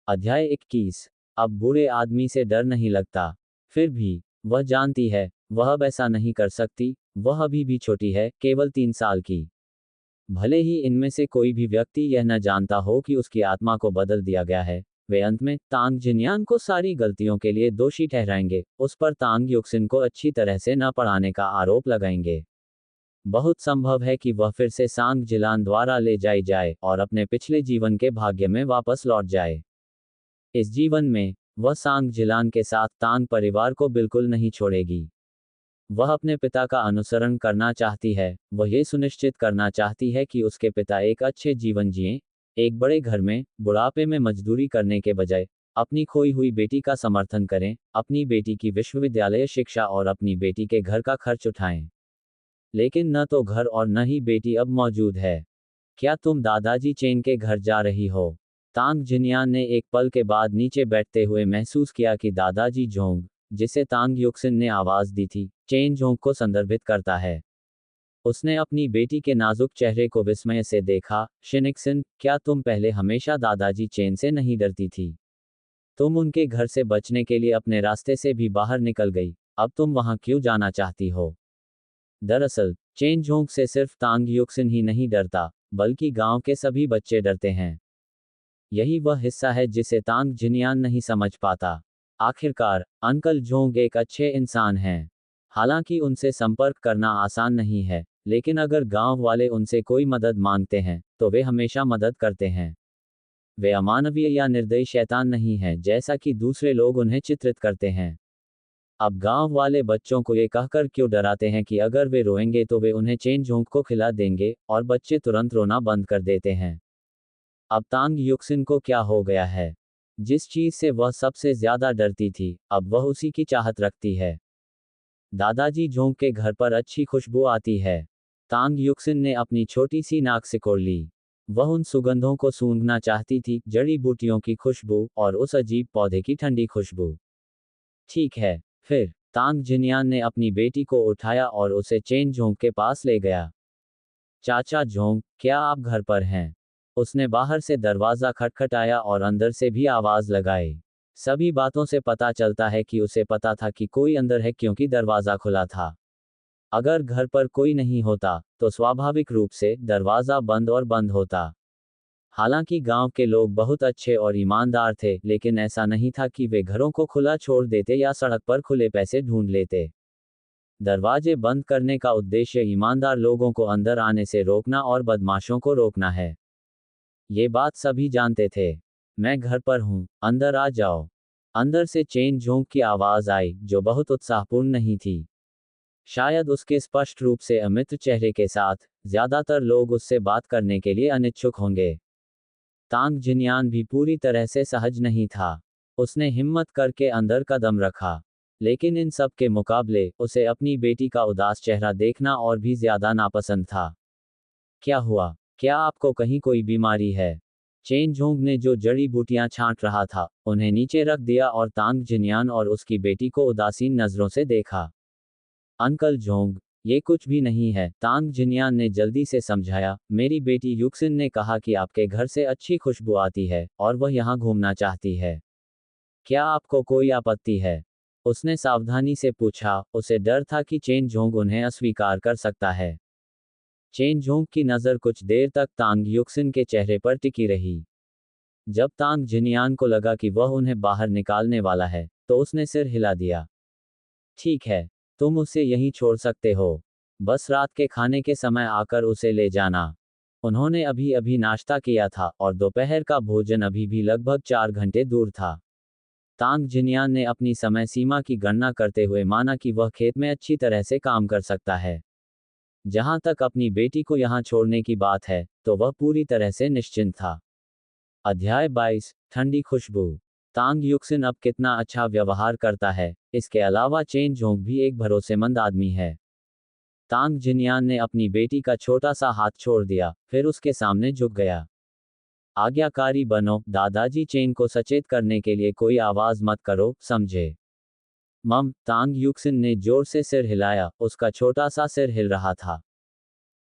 अध्याय 21। अब बुरे आदमी से डर नहीं लगता। फिर भी वह जानती है वह अब ऐसा नहीं कर सकती। वह अभी भी छोटी है, केवल 3 साल की। भले ही इनमें से कोई भी व्यक्ति यह न जानता हो कि उसकी आत्मा को बदल दिया गया है, वे अंत में तांग जिन्यान को सारी गलतियों के लिए दोषी ठहराएंगे, उस पर तांग युक्सिन को अच्छी तरह से न पढ़ाने का आरोप लगाएंगे। बहुत संभव है कि वह फिर से सांग जिलान द्वारा ले जाई जाए और अपने पिछले जीवन के भाग्य में वापस लौट जाए। इस जीवन में वह सांग जिलान के साथ तांग परिवार को बिल्कुल नहीं छोड़ेगी। वह अपने पिता का अनुसरण करना चाहती है। वह ये सुनिश्चित करना चाहती है कि उसके पिता एक अच्छे जीवन जिएं, एक बड़े घर में बुढ़ापे में मजदूरी करने के बजाय अपनी खोई हुई बेटी का समर्थन करें, अपनी बेटी की विश्वविद्यालय शिक्षा और अपनी बेटी के घर का खर्च उठाएं। लेकिन न तो घर और न ही बेटी अब मौजूद है। क्या तुम दादाजी चेन के घर जा रही हो? तांग जिन्यान ने एक पल के बाद नीचे बैठते हुए महसूस किया कि दादाजी जोंग, जिसे तांग युक्सिन ने आवाज दी थी, चेन जोंग को संदर्भित करता है। उसने अपनी बेटी के नाजुक चेहरे को विस्मय से देखा। शिनिक्सिन, क्या तुम पहले हमेशा दादाजी चेन से नहीं डरती थी? तुम उनके घर से बचने के लिए अपने रास्ते से भी बाहर निकल गई, अब तुम वहां क्यों जाना चाहती हो? दरअसल चेन जोंग से सिर्फ तांग युक्सिन ही नहीं डरता, बल्कि गांव के सभी बच्चे डरते हैं। यही वह हिस्सा है जिसे तांग जिन्यान नहीं समझ पाता। आखिरकार अंकल जोंग एक अच्छे इंसान हैं। हालांकि उनसे संपर्क करना आसान नहीं है, लेकिन अगर गांव वाले उनसे कोई मदद मांगते हैं तो वे हमेशा मदद करते हैं। वे अमानवीय या निर्दयी शैतान नहीं हैं जैसा कि दूसरे लोग उन्हें चित्रित करते हैं। अब गांव वाले बच्चों को ये कहकर क्यों डराते हैं कि अगर वे रोएंगे तो वे उन्हें चेन जोंग को खिला देंगे, और बच्चे तुरंत रोना बंद कर देते हैं। अब तांग युक्सिन को क्या हो गया है? जिस चीज से वह सबसे ज्यादा डरती थी, अब वह उसी की चाहत रखती है। दादाजी जोंग के घर पर अच्छी खुशबू आती है। तांग युक्सिन ने अपनी छोटी सी नाक सिकोड़ ली। वह उन सुगंधों को सूंघना चाहती थी, जड़ी बूटियों की खुशबू और उस अजीब पौधे की ठंडी खुशबू। ठीक है। फिर तांग जिन्यान ने अपनी बेटी को उठाया और उसे चेन जोंग के पास ले गया। चाचा जोंग, क्या आप घर पर हैं? उसने बाहर से दरवाजा खटखटाया और अंदर से भी आवाज लगाई। सभी बातों से पता चलता है कि उसे पता था कि कोई अंदर है क्योंकि दरवाजा खुला था। अगर घर पर कोई नहीं होता तो स्वाभाविक रूप से दरवाजा बंद और बंद होता। हालांकि गांव के लोग बहुत अच्छे और ईमानदार थे, लेकिन ऐसा नहीं था कि वे घरों को खुला छोड़ देते या सड़क पर खुले पैसे ढूंढ लेते। दरवाजे बंद करने का उद्देश्य ईमानदार लोगों को अंदर आने से रोकना और बदमाशों को रोकना है। ये बात सभी जानते थे। मैं घर पर हूं, अंदर आ जाओ। अंदर से चेन जोंग की आवाज आई, जो बहुत उत्साहपूर्ण नहीं थी। शायद उसके स्पष्ट रूप से अमित्र चेहरे के साथ ज्यादातर लोग उससे बात करने के लिए अनिच्छुक होंगे। तांग जिन्यान भी पूरी तरह से सहज नहीं था। उसने हिम्मत करके अंदर कदम रखा, लेकिन इन सब के मुकाबले उसे अपनी बेटी का उदास चेहरा देखना और भी ज्यादा नापसंद था। क्या हुआ? क्या आपको कहीं कोई बीमारी है? चेन जोंग ने जो जड़ी बूटियां छांट रहा था, उन्हें नीचे रख दिया और तांग जिन्यान और उसकी बेटी को उदासीन नजरों से देखा। अंकल जोंग, ये कुछ भी नहीं है, तांग जिन्यान ने जल्दी से समझाया। मेरी बेटी युक्सिन ने कहा कि आपके घर से अच्छी खुशबू आती है और वह यहाँ घूमना चाहती है। क्या आपको कोई आपत्ति है? उसने सावधानी से पूछा। उसे डर था कि चेन जोंग उन्हें अस्वीकार कर सकता है। चेन जोंग की नज़र कुछ देर तक तांग युक्सिन के चेहरे पर टिकी रही। जब तांग जिन्यान को लगा कि वह उन्हें बाहर निकालने वाला है, तो उसने सिर हिला दिया। ठीक है, तुम उसे यहीं छोड़ सकते हो। बस रात के खाने के समय आकर उसे ले जाना। उन्होंने अभी अभी नाश्ता किया था और दोपहर का भोजन अभी भी लगभग 4 घंटे दूर था। तांग जिन्यान ने अपनी समय सीमा की गणना करते हुए माना कि वह खेत में अच्छी तरह से काम कर सकता है। जहां तक अपनी बेटी को यहां छोड़ने की बात है, तो वह पूरी तरह से निश्चिंत था। अध्याय 22। ठंडी खुशबू। तांग युक्सिन अब कितना अच्छा व्यवहार करता है। इसके अलावा चेन जोंग भी एक भरोसेमंद आदमी है। तांग जिन्यान ने अपनी बेटी का छोटा सा हाथ छोड़ दिया, फिर उसके सामने झुक गया। आज्ञाकारी बनो, दादाजी चेन को सचेत करने के लिए कोई आवाज मत करो, समझे? मम, तांग युक्सिन ने जोर से सिर हिलाया, उसका छोटा सा सिर हिल रहा था।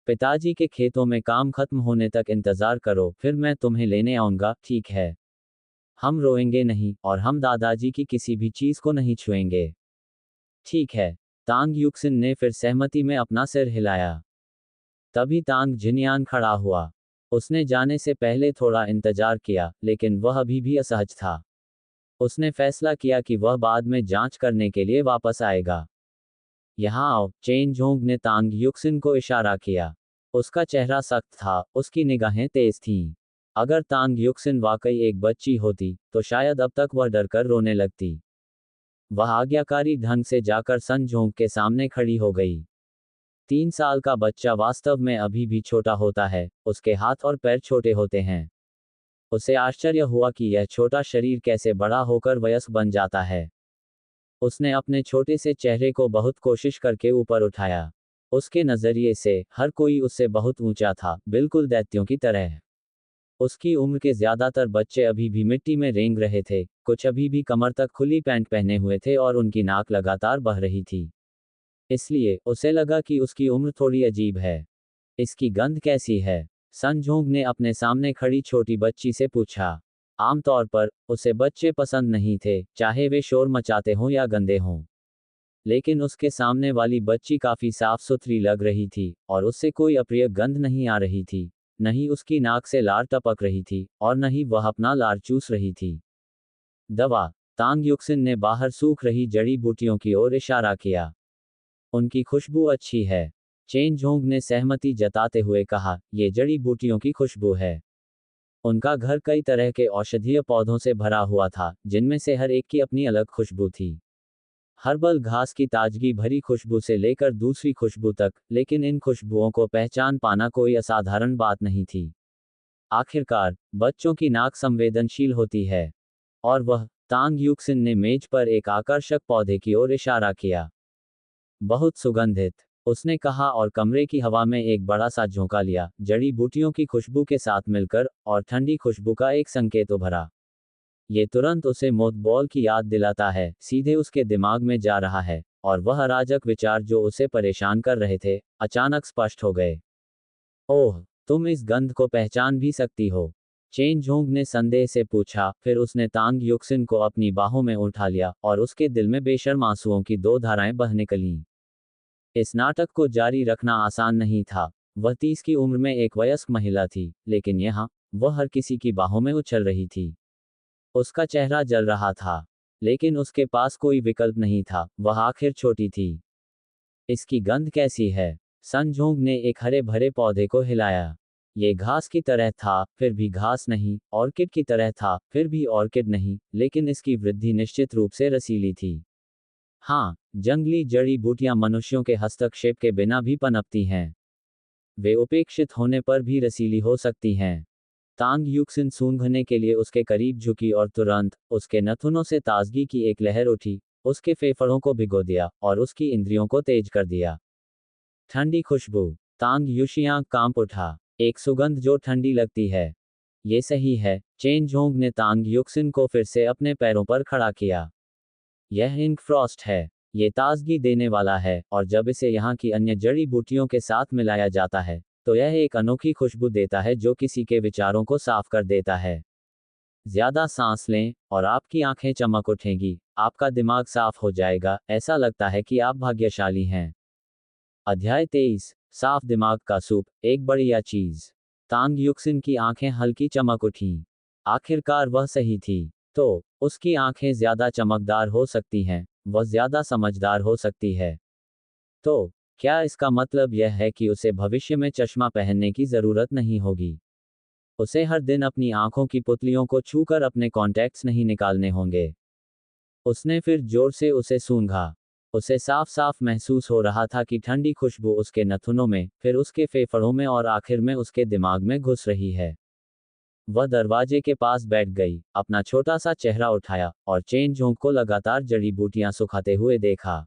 पिताजी के खेतों में काम खत्म होने तक इंतजार करो, फिर मैं तुम्हें लेने आऊंगा, ठीक है? हम रोएंगे नहीं, और हम दादाजी की किसी भी चीज को नहीं छुएंगे। ठीक है। तांग युक्सिन ने फिर सहमति में अपना सिर हिलाया। तभी तांग जिनयान खड़ा हुआ। उसने जाने से पहले थोड़ा इंतजार किया, लेकिन वह अभी भी असहज था। उसने फैसला किया कि वह बाद में जांच करने के लिए वापस आएगा। यहाँ आओ, चेन जोंग ने तांग युक्सिन को इशारा किया। उसका चेहरा सख्त था, उसकी निगाहें तेज थीं। अगर तांग युक्सिन वाकई एक बच्ची होती, तो शायद अब तक वह डरकर रोने लगती। वह आज्ञाकारी ढंग से जाकर सन जोंग के सामने खड़ी हो गई। 3 साल का बच्चा वास्तव में अभी भी छोटा होता है, उसके हाथ और पैर छोटे होते हैं। उसे आश्चर्य हुआ कि यह छोटा शरीर कैसे बड़ा होकर वयस्क बन जाता है। उसने अपने छोटे से चेहरे को बहुत कोशिश करके ऊपर उठाया। उसके नजरिए से हर कोई उससे बहुत ऊंचा था, बिल्कुल दैत्यों की तरह। उसकी उम्र के ज्यादातर बच्चे अभी भी मिट्टी में रेंग रहे थे, कुछ अभी भी कमर तक खुली पैंट पहने हुए थे और उनकी नाक लगातार बह रही थी। इसलिए उसे लगा कि उसकी उम्र थोड़ी अजीब है। इसकी गंध कैसी है? संजोंग ने अपने सामने खड़ी छोटी बच्ची से पूछा। आमतौर पर उसे बच्चे पसंद नहीं थे, चाहे वे शोर मचाते हों या गंदे हों। लेकिन उसके सामने वाली बच्ची काफी साफ सुथरी लग रही थी, और उससे कोई अप्रिय गंध नहीं आ रही थी। न ही उसकी नाक से लार टपक रही थी, और न ही वह अपना लार चूस रही थी। दवा। तांग युक्सिन ने बाहर सूख रही जड़ी बूटियों की ओर इशारा किया। उनकी खुशबू अच्छी है। चेन जोंग ने सहमति जताते हुए कहा, ये जड़ी बूटियों की खुशबू है। उनका घर कई तरह के औषधीय पौधों से भरा हुआ था, जिनमें से हर एक की अपनी अलग खुशबू थी। हर्बल घास की ताजगी भरी खुशबू से लेकर दूसरी खुशबू तक, लेकिन इन खुशबुओं को पहचान पाना कोई असाधारण बात नहीं थी। आखिरकार, बच्चों की नाक संवेदनशील होती है। और वह, तांग युक्सिन ने मेज पर एक आकर्षक पौधे की ओर इशारा किया। बहुत सुगंधित, उसने कहा और कमरे की हवा में एक बड़ा सा झोंका लिया, जड़ी बूटियों की खुशबू के साथ मिलकर, और ठंडी खुशबू का एक संकेत उभरा। ये तुरंत उसे मोथबॉल की याद दिलाता है, सीधे उसके दिमाग में जा रहा है, और वह अराजक विचार जो उसे परेशान कर रहे थे, अचानक स्पष्ट हो गए। ओह, तुम इस गंध को पहचान भी सकती हो? चेन जोंग ने संदेह से पूछा, फिर उसने तांग युक्सिन को अपनी बाहों में उठा लिया, और उसके दिल में बेशर्म आंसुओं की 2 धाराएं बह निकलीं। इस नाटक को जारी रखना आसान नहीं था। वह 30 की उम्र में एक वयस्क महिला थी, लेकिन यहाँ, वह हर किसी की बाहों में उछल रही थी। उसका चेहरा जल रहा था। लेकिन उसके पास कोई विकल्प नहीं था, वह आखिर छोटी थी। इसकी गंध कैसी है? संजोंग ने एक हरे भरे पौधे को हिलाया। ये घास की तरह था, फिर भी घास नहीं, ऑर्किड की तरह था, फिर भी ऑर्किड नहीं, लेकिन इसकी वृद्धि निश्चित रूप से रसीली थी। हाँ, जंगली जड़ी बूटियां मनुष्यों के हस्तक्षेप के बिना भी पनपती हैं। वे उपेक्षित होने पर भी रसीली हो सकती हैं। तांग युक्सिन सूंघने के लिए उसके करीब झुकी और तुरंत, उसके नथुनों से ताजगी की एक लहर उठी, उसके फेफड़ों को भिगो दिया, और उसकी इंद्रियों को तेज कर दिया। ठंडी खुशबू। तांग युशियांग कांप उठा। एक सुगंध जो ठंडी लगती है। ये सही है। चेन जोंग ने तांग युक्सिन को फिर से अपने पैरों पर खड़ा किया। यह इंक फ्रॉस्ट है। ये ताजगी देने वाला है, और जब इसे यहाँ की अन्य जड़ी बूटियों के साथ मिलाया जाता है, तो यह एक अनोखी खुशबू देता है जो किसी के विचारों को साफ कर देता है। ज्यादा सांस लें, और आपकी आंखें चमक उठेंगी, आपका दिमाग साफ हो जाएगा, ऐसा लगता है कि आप भाग्यशाली हैं। अध्याय 23। साफ दिमाग का सूप, एक बढ़िया चीज। तांग युक्सिन की आंखें हल्की चमक उठीं। आखिरकार वह सही थी। तो, उसकी आंखें ज्यादा चमकदार हो सकती हैं, वह ज्यादा समझदार हो सकती है। तो, क्या इसका मतलब यह है कि उसे भविष्य में चश्मा पहनने की जरूरत नहीं होगी? उसे हर दिन अपनी आंखों की पुतलियों को छूकर अपने कॉन्टैक्ट्स नहीं निकालने होंगे। उसने फिर जोर से उसे सूंघा। उसे साफ साफ महसूस हो रहा था कि ठंडी खुशबू उसके नथुनों में, फिर उसके फेफड़ों में और आखिर में उसके दिमाग में घुस रही है। वह दरवाजे के पास बैठ गई, अपना छोटा सा चेहरा उठाया, और चेन जोंग को लगातार जड़ी बूटियां सुखाते हुए देखा।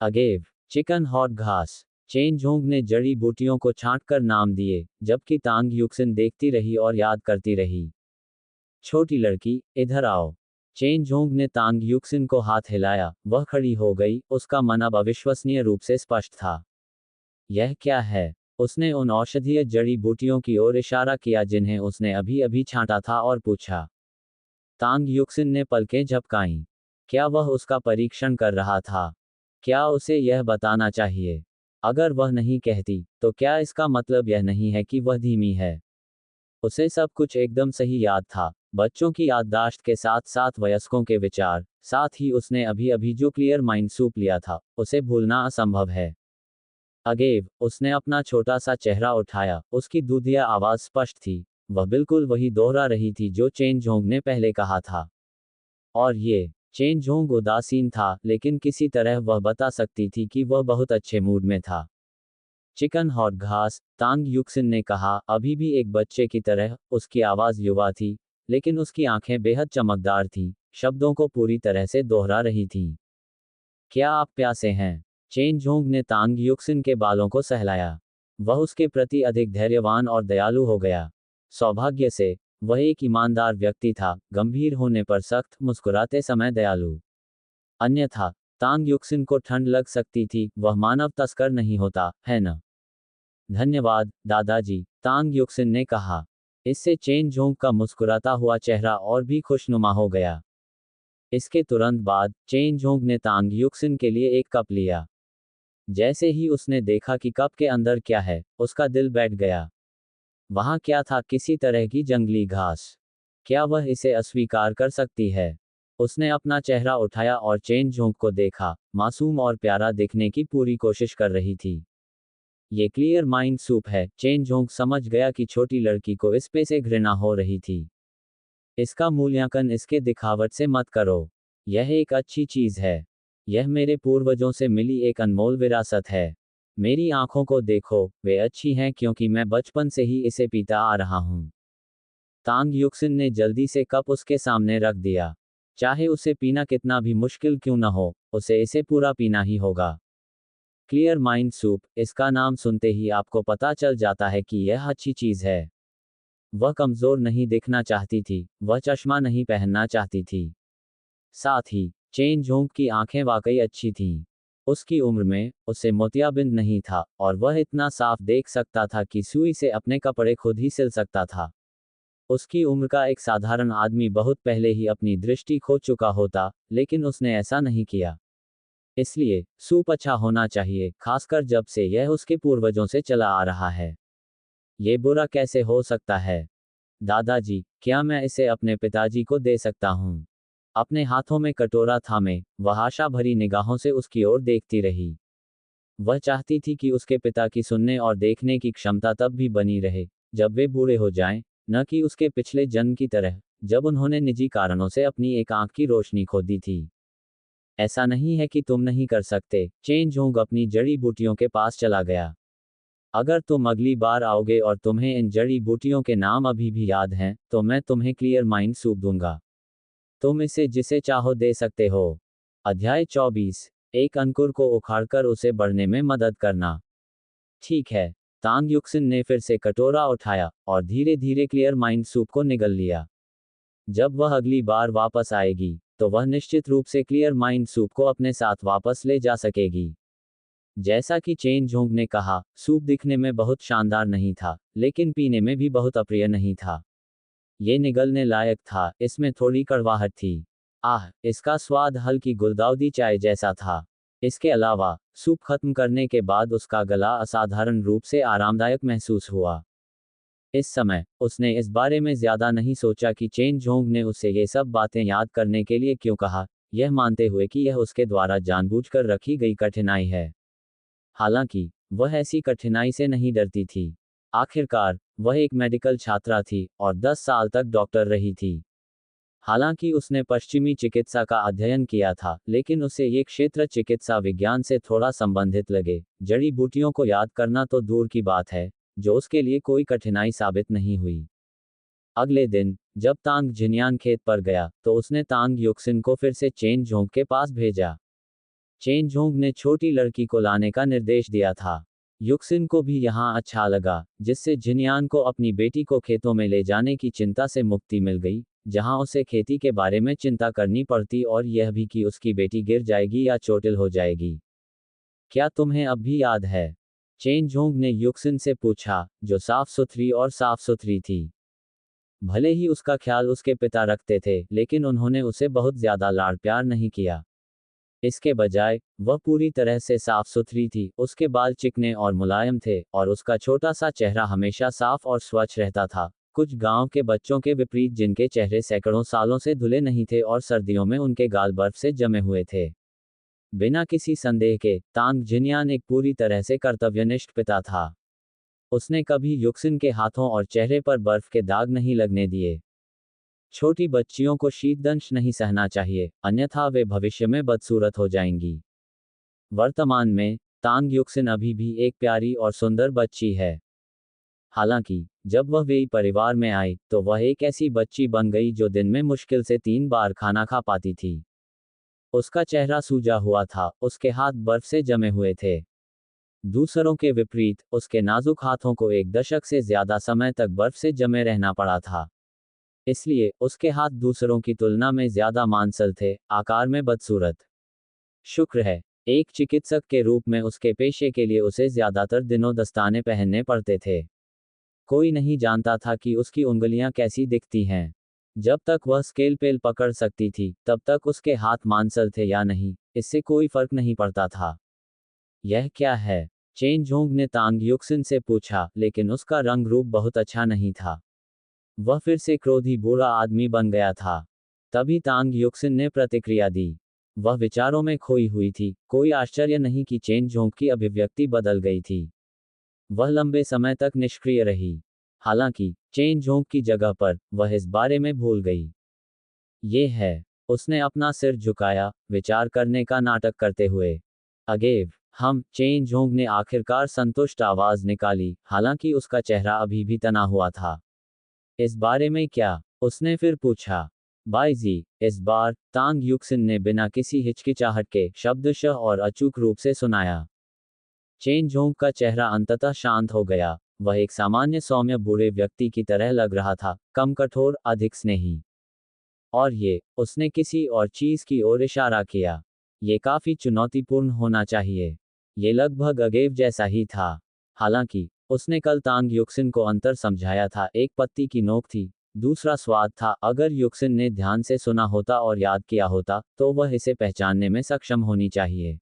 अगेव, चिकन हॉट घास। चेन जोंग ने जड़ी बूटियों को छांटकर नाम दिए, जबकि तांग युक्सिन देखती रही और याद करती रही। छोटी लड़की, इधर आओ। चेन जोंग ने तांग युक्सिन को हाथ हिलाया, वह खड़ी हो गई, उसका मन अब अविश्वसनीय रूप से स्पष्ट था। यह क्या है? उसने उन औषधीय जड़ी बूटियों की ओर इशारा किया जिन्हें उसने अभी अभी छांटा था और पूछा। तांग युक्सिन ने पलकें झपकाईं। क्या वह उसका परीक्षण कर रहा था? क्या उसे यह बताना चाहिए? अगर वह नहीं कहती, तो क्या इसका मतलब यह नहीं है कि वह धीमी है? उसे सब कुछ एकदम सही याद था, बच्चों की याददाश्त के साथ साथ वयस्कों के विचार, साथ ही उसने अभी अभी जो क्लियर माइंड सूप लिया था, उसे भूलना असंभव है। अगेव, उसने अपना छोटा सा चेहरा उठाया, उसकी दूधिया आवाज स्पष्ट थी। वह बिल्कुल वही दोहरा रही थी जो चेन जोंग ने पहले कहा था। और ये चेन जोंग उदासीन था, लेकिन किसी तरह वह बता सकती थी कि वह बहुत अच्छे मूड में था। चिकन हॉट घास, तांग युक्सिन ने कहा, अभी भी एक बच्चे की तरह। उसकी आवाज युवा थी, लेकिन उसकी आंखें बेहद चमकदार थीं, शब्दों को पूरी तरह से दोहरा रही थीं। क्या आप प्यासे हैं? चेन जोंग ने तांग युक्सिन के बालों को सहलाया। वह उसके प्रति अधिक धैर्यवान और दयालु हो गया। सौभाग्य से, वह एक ईमानदार व्यक्ति था, गंभीर होने पर सख्त, मुस्कुराते समय दयालु। अन्यथा, तांग युक्सिन को ठंड लग सकती थी। वह मानव तस्कर नहीं होता, है न? धन्यवाद, दादाजी, तांग युक्सिन ने कहा। इससे चेन जोंग का मुस्कुराता हुआ चेहरा और भी खुशनुमा हो गया। इसके तुरंत बाद, चेन जोंग ने तांग युक्सिन के लिए एक कप लिया। जैसे ही उसने देखा कि कप के अंदर क्या है, उसका दिल बैठ गया। वहां क्या था? किसी तरह की जंगली घास। क्या वह इसे अस्वीकार कर सकती है? उसने अपना चेहरा उठाया और चेन जोंग को देखा, मासूम और प्यारा दिखने की पूरी कोशिश कर रही थी। ये क्लियर माइंड सूप है। चेन जोंग समझ गया कि छोटी लड़की को इस पे से घृणा हो रही थी। इसका मूल्यांकन इसके दिखावट से मत करो। यह एक अच्छी चीज है। यह मेरे पूर्वजों से मिली एक अनमोल विरासत है। मेरी आंखों को देखो, वे अच्छी हैं क्योंकि मैं बचपन से ही इसे पीता आ रहा हूं। तांग युक्सिन ने जल्दी से कप उसके सामने रख दिया। चाहे उसे पीना कितना भी मुश्किल क्यों न हो, उसे इसे पूरा पीना ही होगा। क्लियर माइंड सूप, इसका नाम सुनते ही आपको पता चल जाता है कि यह अच्छी चीज है। वह कमजोर नहीं दिखना चाहती थी, वह चश्मा नहीं पहनना चाहती थी। साथ ही, चेन जोंग की आंखें वाकई अच्छी थीं। उसकी उम्र में, उसे मोतियाबिंद नहीं था, और वह इतना साफ देख सकता था कि सुई से अपने कपड़े खुद ही सिल सकता था। उसकी उम्र का एक साधारण आदमी बहुत पहले ही अपनी दृष्टि खो चुका होता, लेकिन उसने ऐसा नहीं किया। इसलिए, सूप अच्छा होना चाहिए, खासकर जब से यह उसके पूर्वजों से चला आ रहा है। ये बुरा कैसे हो सकता है? दादाजी, क्या मैं इसे अपने पिताजी को दे सकता हूँ? अपने हाथों में कटोरा थामे, वह आशा भरी निगाहों से उसकी ओर देखती रही। वह चाहती थी कि उसके पिता की सुनने और देखने की क्षमता तब भी बनी रहे, जब वे बूढ़े हो जाएं, न कि उसके पिछले जन्म की तरह, जब उन्होंने निजी कारणों से अपनी एक आंख की रोशनी खो दी थी। ऐसा नहीं है कि तुम नहीं कर सकते। चेन जोंग अपनी जड़ी बूटियों के पास चला गया। अगर तुम अगली बार आओगे और तुम्हें इन जड़ी बूटियों के नाम अभी भी याद हैं, तो मैं तुम्हें क्लियर माइंड सूप दूंगा। तुम इसे जिसे चाहो दे सकते हो। अध्याय 24। एक अंकुर को उखाड़कर उसे बढ़ने में मदद करना। ठीक है। तांग युक्सिन ने फिर से कटोरा उठाया, और धीरे धीरे क्लियर माइंड सूप को निगल लिया। जब वह अगली बार वापस आएगी, तो वह निश्चित रूप से क्लियर माइंड सूप को अपने साथ वापस ले जा सकेगी। जैसा कि चेन जोंग ने कहा, सूप दिखने में बहुत शानदार नहीं था, लेकिन पीने में भी बहुत अप्रिय नहीं था। ये निगलने लायक था, इसमें थोड़ी कड़वाहट थी। आह, इसका स्वाद हल्की गुलदाउदी चाय जैसा था। इसके अलावा, सूप खत्म करने के बाद उसका गला असाधारण रूप से आरामदायक महसूस हुआ। इस समय, उसने इस बारे में ज्यादा नहीं सोचा कि चेन जोंग ने उसे ये सब बातें याद करने के लिए क्यों कहा, यह मानते हुए कि यह उसके द्वारा जानबूझकर रखी गई कठिनाई है। हालांकि, वह ऐसी कठिनाई से नहीं डरती थी। आखिरकार, वह एक मेडिकल छात्रा थी, और 10 साल तक डॉक्टर रही थी। हालांकि उसने पश्चिमी चिकित्सा का अध्ययन किया था, लेकिन उसे ये क्षेत्र चिकित्सा विज्ञान से थोड़ा संबंधित लगे। जड़ी बूटियों को याद करना तो दूर की बात है, जो उसके लिए कोई कठिनाई साबित नहीं हुई। अगले दिन, जब तांग झिन्यान खेत पर गया, तो उसने तांग युक्सिन को फिर से चेन जोंग के पास भेजा। चेन जोंग ने छोटी लड़की को लाने का निर्देश दिया था। युक्सिन को भी यहाँ अच्छा लगा, जिससे झिन्यान को अपनी बेटी को खेतों में ले जाने की चिंता से मुक्ति मिल गई, जहाँ उसे खेती के बारे में चिंता करनी पड़ती, और यह भी कि उसकी बेटी गिर जाएगी या चोटिल हो जाएगी। क्या तुम्हें अब भी याद है? चेन जोंग ने युक्सिन से पूछा, जो साफ सुथरी और साफ सुथरी थी। भले ही उसका ख्याल उसके पिता रखते थे, लेकिन उन्होंने उसे बहुत ज्यादा लाड़ प्यार नहीं किया। इसके बजाय वह पूरी तरह से साफ सुथरी थी, उसके बाल चिकने और मुलायम थे, और उसका छोटा सा चेहरा हमेशा साफ और स्वच्छ रहता था, कुछ गांव के बच्चों के विपरीत जिनके चेहरे सैकड़ों सालों से धुले नहीं थे और सर्दियों में उनके गाल बर्फ से जमे हुए थे। बिना किसी संदेह के, तांग जिनयान एक पूरी तरह से कर्तव्यनिष्ठ पिता था। उसने कभी युक्सिन के हाथों और चेहरे पर बर्फ के दाग नहीं लगने दिए। छोटी बच्चियों को शीतदंश नहीं सहना चाहिए, अन्यथा वे भविष्य में बदसूरत हो जाएंगी। वर्तमान में, तांग युक्सिन अभी भी एक प्यारी और सुंदर बच्ची है। हालांकि जब वह वेई परिवार में आई, तो वह एक ऐसी बच्ची बन गई जो दिन में मुश्किल से 3 बार खाना खा पाती थी। उसका चेहरा सूजा हुआ था, उसके हाथ बर्फ से जमे हुए थे। दूसरों के विपरीत, उसके नाजुक हाथों को 1 दशक से ज्यादा समय तक बर्फ से जमे रहना पड़ा था। इसलिए उसके हाथ दूसरों की तुलना में ज्यादा मांसल थे, आकार में बदसूरत। शुक्र है, एक चिकित्सक के रूप में उसके पेशे के लिए उसे ज्यादातर दिनों दस्ताने पहनने पड़ते थे। कोई नहीं जानता था कि उसकी उंगलियां कैसी दिखती हैं। जब तक वह स्केलपेल पकड़ सकती थी, तब तक उसके हाथ मांसल थे या नहीं, इससे कोई फर्क नहीं पड़ता था। यह क्या है? चेन जोंग ने तांग युक्सिन से पूछा, लेकिन उसका रंग रूप बहुत अच्छा नहीं था। वह फिर से क्रोधी बुरा आदमी बन गया था। तभी तांग युक्सिन ने प्रतिक्रिया दी। वह विचारों में खोई हुई थी, कोई आश्चर्य नहीं कि चेन जोंग की अभिव्यक्ति बदल गई थी। वह लंबे समय तक निष्क्रिय रही। हालांकि चेन जोंग की जगह पर वह इस बारे में भूल गई। ये है। उसने अपना सिर झुकाया, विचार करने का नाटक करते हुए। अगेव, हम चेन जोंग ने आखिरकार संतुष्ट आवाज निकाली, हालांकि उसका चेहरा अभी भी तना हुआ था। इस बारे में क्या? उसने फिर पूछा। बाईजी, इस बार, तांग युक्सिन ने बिना किसी हिचकिचाहट के शब्दशः और अचूक रूप से सुनाया। चेन जोंग का चेहरा अंततः शांत हो गया। वह एक सामान्य सौम्य बूढ़े व्यक्ति की तरह लग रहा था, कम कठोर, अधिक स्नेही। और ये, उसने किसी और चीज की ओर इशारा किया। ये काफी चुनौतीपूर्ण होना चाहिए। ये लगभग अगेव जैसा ही था। हालांकि उसने कल तांग युक्सिन को अंतर समझाया था, एक पत्ती की नोक थी, दूसरा स्वाद था। अगर युक्सिन ने ध्यान से सुना होता और याद किया होता, तो वह इसे पहचानने में सक्षम होनी चाहिए।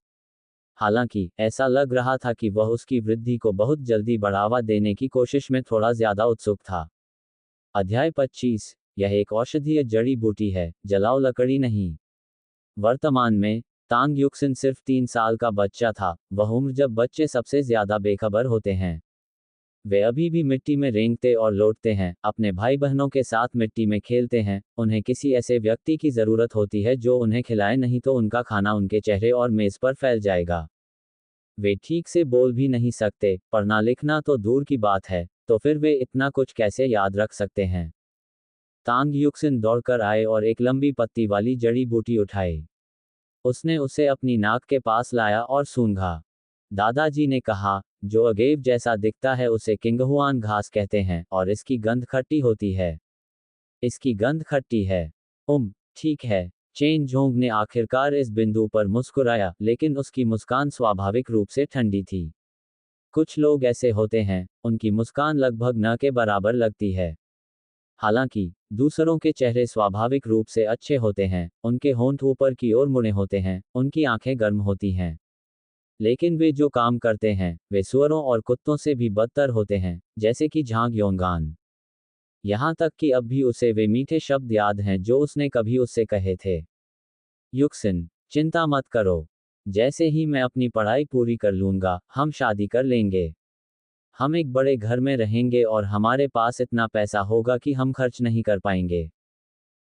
हालांकि ऐसा लग रहा था कि वह उसकी वृद्धि को बहुत जल्दी बढ़ावा देने की कोशिश में थोड़ा ज्यादा उत्सुक था। अध्याय 25। यह एक औषधीय जड़ी बूटी है, जलाओ लकड़ी नहीं। वर्तमान में, तांग युक्सिन सिर्फ 3 साल का बच्चा था, वह उम्र जब बच्चे सबसे ज्यादा बेखबर होते हैं। वे अभी भी मिट्टी में रेंगते और लौटते हैं, अपने भाई बहनों के साथ मिट्टी में खेलते हैं। उन्हें किसी ऐसे व्यक्ति की जरूरत होती है जो उन्हें खिलाए, नहीं तो उनका खाना उनके चेहरे और मेज पर फैल जाएगा। वे ठीक से बोल भी नहीं सकते, पढ़ना लिखना तो दूर की बात है, तो फिर वे इतना कुछ कैसे याद रख सकते हैं? तांग युक्सिन दौड़कर आए और एक लंबी पत्ती वाली जड़ी बूटी उठाई। उसने उसे अपनी नाक के पास लाया और सूंघा। दादाजी ने कहा, जो अगेव जैसा दिखता है उसे किंगहुआन घास कहते हैं, और इसकी गंध खट्टी होती है। इसकी गंध खट्टी है। ठीक है। चेन जोंग ने आखिरकार इस बिंदु पर मुस्कुराया, लेकिन उसकी मुस्कान स्वाभाविक रूप से ठंडी थी। कुछ लोग ऐसे होते हैं, उनकी मुस्कान लगभग न के बराबर लगती है। हालांकि दूसरों के चेहरे स्वाभाविक रूप से अच्छे होते हैं, उनके होंठ ऊपर की ओर मुड़े होते हैं, उनकी आंखें गर्म होती हैं। लेकिन वे जो काम करते हैं, वे सुअरों और कुत्तों से भी बदतर होते हैं, जैसे कि झांग योंगान। यहाँ तक कि अब भी उसे वे मीठे शब्द याद हैं जो उसने कभी उससे कहे थे। युक्सिन, चिंता मत करो। जैसे ही मैं अपनी पढ़ाई पूरी कर लूंगा, हम शादी कर लेंगे। हम एक बड़े घर में रहेंगे और हमारे पास इतना पैसा होगा कि हम खर्च नहीं कर पाएंगे।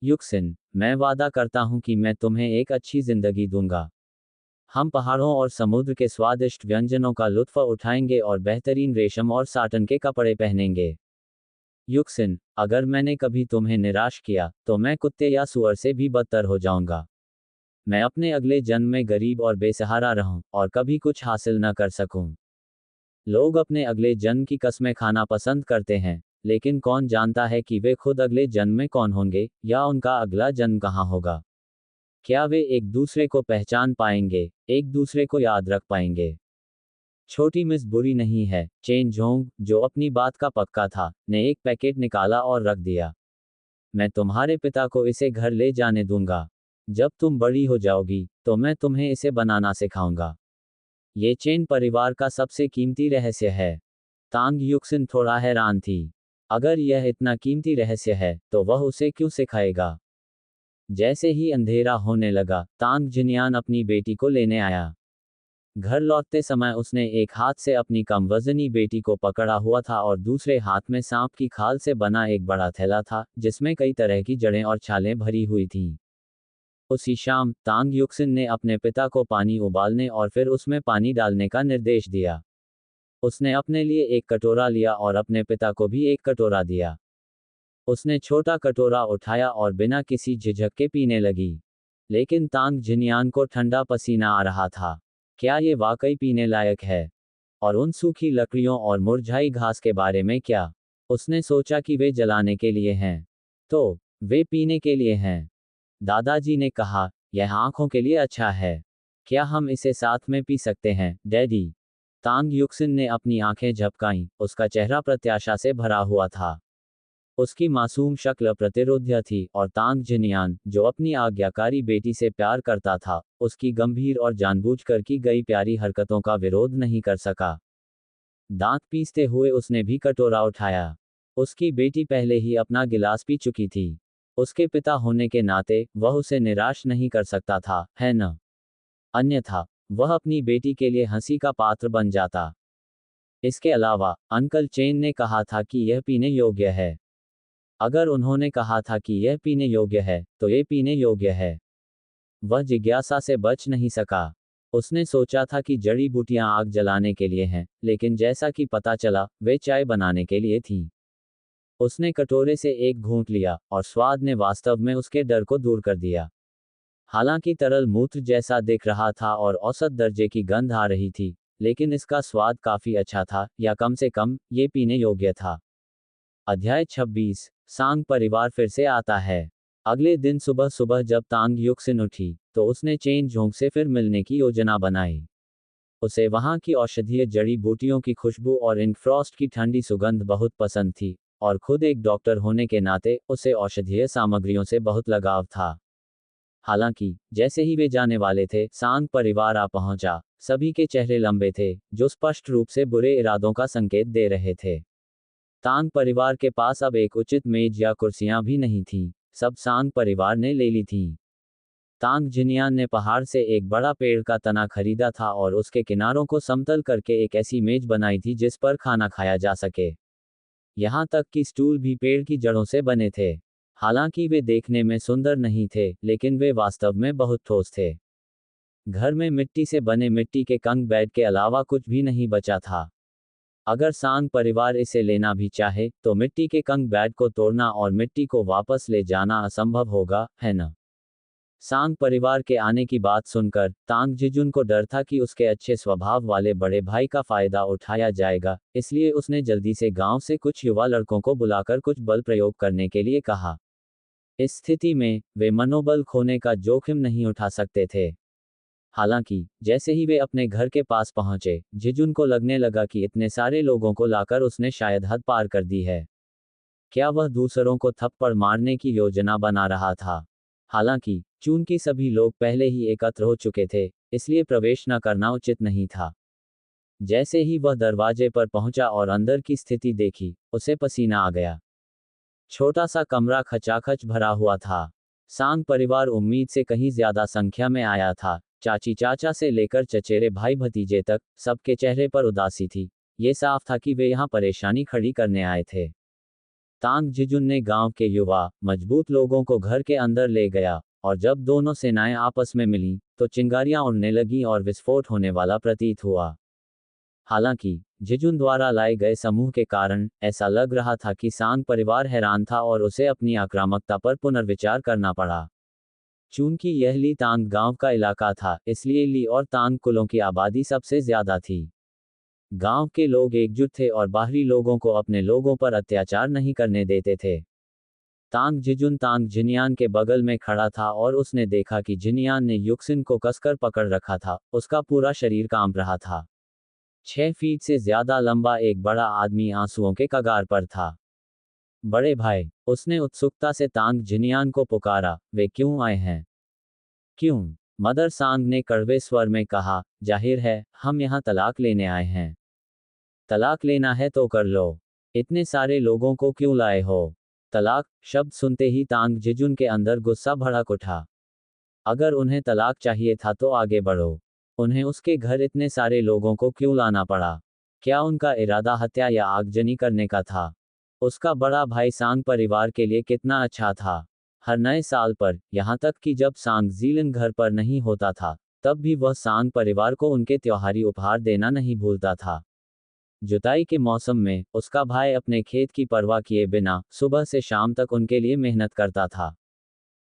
युक्सिन, मैं वादा करता हूं कि मैं तुम्हें एक अच्छी जिंदगी दूंगा। हम पहाड़ों और समुद्र के स्वादिष्ट व्यंजनों का लुत्फ उठाएंगे और बेहतरीन रेशम और साटन के कपड़े पहनेंगे। युक्सिन, अगर मैंने कभी तुम्हें निराश किया, तो मैं कुत्ते या सुअर से भी बदतर हो जाऊंगा। मैं अपने अगले जन्म में गरीब और बेसहारा रहूं, और कभी कुछ हासिल न कर सकूं। लोग अपने अगले जन्म की कस्में खाना पसंद करते हैं, लेकिन कौन जानता है कि वे खुद अगले जन्म में कौन होंगे, या उनका अगला जन्म कहां होगा? क्या वे एक दूसरे को पहचान पाएंगे, एक दूसरे को याद रख पाएंगे? छोटी मिस बुरी नहीं है। चेन जोंग, जो अपनी बात का पक्का था, ने एक पैकेट निकाला और रख दिया। मैं तुम्हारे पिता को इसे घर ले जाने दूंगा। जब तुम बड़ी हो जाओगी तो मैं तुम्हें इसे बनाना सिखाऊंगा। ये चेन परिवार का सबसे कीमती रहस्य है। तांग युक्सिन थोड़ा हैरान थी। अगर यह इतना कीमती रहस्य है तो वह उसे क्यों सिखाएगा। जैसे ही अंधेरा होने लगा, तांग जिन्यान अपनी बेटी को लेने आया। घर लौटते समय उसने एक हाथ से अपनी कम वजनी बेटी को पकड़ा हुआ था और दूसरे हाथ में सांप की खाल से बना एक बड़ा थैला था, जिसमें कई तरह की जड़ें और छालें भरी हुई थीं। उसी शाम तांग युक्सिन ने अपने पिता को पानी उबालने और फिर उसमें पानी डालने का निर्देश दिया। उसने अपने लिए एक कटोरा लिया और अपने पिता को भी एक कटोरा दिया। उसने छोटा कटोरा उठाया और बिना किसी झिझक के पीने लगी। लेकिन तांग जिन्यान को ठंडा पसीना आ रहा था। क्या ये वाकई पीने लायक है? और उन सूखी लकड़ियों और मुरझाई घास के बारे में क्या? उसने सोचा कि वे जलाने के लिए हैं। तो वे पीने के लिए हैं। दादाजी ने कहा, यह आंखों के लिए अच्छा है। क्या हम इसे साथ में पी सकते हैं, डैडी? तांग युक्सिन ने अपनी आंखें झपकाईं, उसका चेहरा प्रत्याशा से भरा हुआ था। उसकी मासूम शक्ल प्रतिरोध्य थी और तांग जिन्यान, जो अपनी आज्ञाकारी बेटी से प्यार करता था, उसकी गंभीर और जानबूझकर की गई प्यारी हरकतों का विरोध नहीं कर सका। दांत पीसते हुए उसने भी कटोरा उठाया। उसकी बेटी पहले ही अपना गिलास पी चुकी थी। उसके पिता होने के नाते वह उसे निराश नहीं कर सकता था, है न? अन्यथा वह अपनी बेटी के लिए हंसी का पात्र बन जाता। इसके अलावा अंकल चेन ने कहा था कि यह पीने योग्य है। अगर उन्होंने कहा था कि यह पीने योग्य है तो यह पीने योग्य है। वह जिज्ञासा से बच नहीं सका। उसने सोचा था कि जड़ी बूटियां आग जलाने के लिए हैं, लेकिन जैसा कि पता चला, वे चाय बनाने के लिए थीं। उसने कटोरे से एक घूंट लिया और स्वाद ने वास्तव में उसके डर को दूर कर दिया। हालांकि तरल मूत्र जैसा दिख रहा था और औसत दर्जे की गंध आ रही थी, लेकिन इसका स्वाद काफी अच्छा था, या कम से कम ये पीने योग्य था। अध्याय 26। सांग परिवार फिर से आता है। अगले दिन सुबह सुबह जब तांग युक्सिन उठी तो उसने चेन जोंग से फिर मिलने की योजना बनाई। उसे वहां की औषधीय जड़ी बूटियों की खुशबू और इंकफ्रॉस्ट की ठंडी सुगंध बहुत पसंद थी, और खुद एक डॉक्टर होने के नाते उसे औषधीय सामग्रियों से बहुत लगाव था। हालांकि जैसे ही वे जाने वाले थे, सांग परिवार आ पहुंचा। सभी के चेहरे लंबे थे, जो स्पष्ट रूप से बुरे इरादों का संकेत दे रहे थे। तांग परिवार के पास अब एक उचित मेज या कुर्सियां भी नहीं थीं, सब सांग परिवार ने ले ली थीं। तांग जिन्यान ने पहाड़ से एक बड़ा पेड़ का तना खरीदा था और उसके किनारों को समतल करके एक ऐसी मेज बनाई थी जिस पर खाना खाया जा सके। यहाँ तक कि स्टूल भी पेड़ की जड़ों से बने थे। हालांकि वे देखने में सुंदर नहीं थे, लेकिन वे वास्तव में बहुत ठोस थे। घर में मिट्टी से बने मिट्टी के कंग बेड के अलावा कुछ भी नहीं बचा था। अगर सांग परिवार इसे लेना भी चाहे तो मिट्टी के कंग बेड को तोड़ना और मिट्टी को वापस ले जाना असंभव होगा, है न? सांग परिवार के आने की बात सुनकर तांग जिजुन को डर था कि उसके अच्छे स्वभाव वाले बड़े भाई का फायदा उठाया जाएगा, इसलिए उसने जल्दी से गांव से कुछ युवा लड़कों को बुलाकर कुछ बल प्रयोग करने के लिए कहा। इस स्थिति में वे मनोबल खोने का जोखिम नहीं उठा सकते थे। हालांकि जैसे ही वे अपने घर के पास पहुंचे, जिजुन को लगने लगा कि इतने सारे लोगों को लाकर उसने शायद हद पार कर दी है। क्या वह दूसरों को थप्पड़ मारने की योजना बना रहा था? हालांकि चूंकि सभी लोग पहले ही एकत्र हो चुके थे, इसलिए प्रवेश न करना उचित नहीं था। जैसे ही वह दरवाजे पर पहुंचा और अंदर की स्थिति देखी, उसे पसीना आ गया। छोटा सा कमरा खचाखच भरा हुआ था। सांग परिवार उम्मीद से कहीं ज्यादा संख्या में आया था। चाची चाचा से लेकर चचेरे भाई भतीजे तक, सबके चेहरे पर उदासी थी। ये साफ था कि वे यहाँ परेशानी खड़ी करने आए थे। तांग जिजुन ने गांव के युवा, मजबूत लोगों को घर के अंदर ले गया, और जब दोनों सेनाएं आपस में मिलीं, तो चिंगारियां उड़ने लगीं और विस्फोट होने वाला प्रतीत हुआ। हालांकि जिजुन द्वारा लाए गए समूह के कारण ऐसा लग रहा था कि सांग परिवार हैरान था और उसे अपनी आक्रामकता पर पुनर्विचार करना पड़ा। चूंकि यह ली तांग गांव का इलाका था, इसलिए ली और तांग कुलों की आबादी सबसे ज्यादा थी। गांव के लोग एकजुट थे और बाहरी लोगों को अपने लोगों पर अत्याचार नहीं करने देते थे। तांग जिजुन तांग जिन्यान के बगल में खड़ा था और उसने देखा कि जिन्यान ने युक्सिन को कसकर पकड़ रखा था, उसका पूरा शरीर कांप रहा था। 6 फीट से ज्यादा लंबा एक बड़ा आदमी आंसुओं के कगार पर था। बड़े भाई, उसने उत्सुकता से तांग जिनियान को पुकारा, वे क्यों आए हैं? क्यों? मदर सांग ने कड़वे स्वर में कहा, जाहिर है, हम यहाँ तलाक लेने आए हैं। तलाक लेना है तो कर लो। इतने सारे लोगों को क्यों लाए हो? तलाक शब्द सुनते ही तांग जिजुन के अंदर गुस्सा भड़क उठा। अगर उन्हें तलाक चाहिए था तो आगे बढ़ो। उन्हें उसके घर इतने सारे लोगों को क्यों लाना पड़ा? क्या उनका इरादा हत्या या आगजनी करने का था? उसका बड़ा भाई सांग परिवार के लिए कितना अच्छा था। हर नए साल पर, यहाँ तक कि जब सांग जीलन घर पर नहीं होता था, तब भी वह सांग परिवार को उनके त्योहारी उपहार देना नहीं भूलता था। जुताई के मौसम में, उसका भाई अपने खेत की परवाह किए बिना, सुबह से शाम तक उनके लिए मेहनत करता था।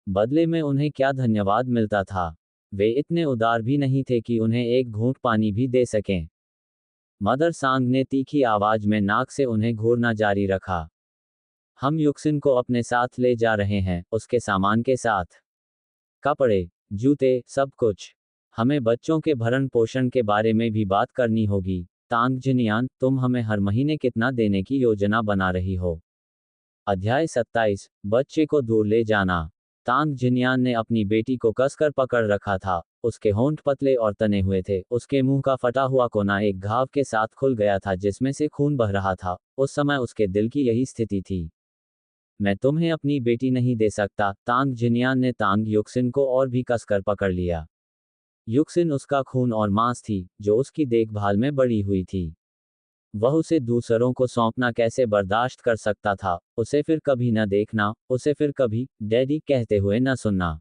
बदले में उन्हें क्या धन्यवाद मिलता था? वे इतने उदार भी नहीं थे कि उन्हें एक घूंट पानी भी दे सकें। मदर सांग ने तीखी आवाज में नाक से उन्हें घूरना जारी रखा। हम युक्सिन को अपने साथ ले जा रहे हैं, उसके सामान के साथ। कपड़े, जूते, सब कुछ। हमें बच्चों के भरण पोषण के बारे में भी बात करनी होगी। तांग जिनियान, तुम हमें हर महीने कितना देने की योजना बना रही हो? अध्याय 27, बच्चे को दूर ले जाना। तांग जिनियान ने अपनी बेटी को कसकर पकड़ रखा था। उसके होंठ पतले और तने हुए थे। उसके मुंह का फटा हुआ कोना एक घाव के साथ खुल गया था जिसमें से खून बह रहा था। उस समय उसके दिल की यही स्थिति थी। मैं तुम्हें अपनी बेटी नहीं दे सकता। तांग जिनियान ने तांग युक्सिन को और भी कसकर पकड़ लिया। युक्सिन उसका खून और मांस थी, जो उसकी देखभाल में बड़ी हुई थी। वह उसे दूसरों को सौंपना कैसे बर्दाश्त कर सकता था? उसे फिर कभी न देखना, उसे फिर कभी डैडी कहते हुए न सुनना।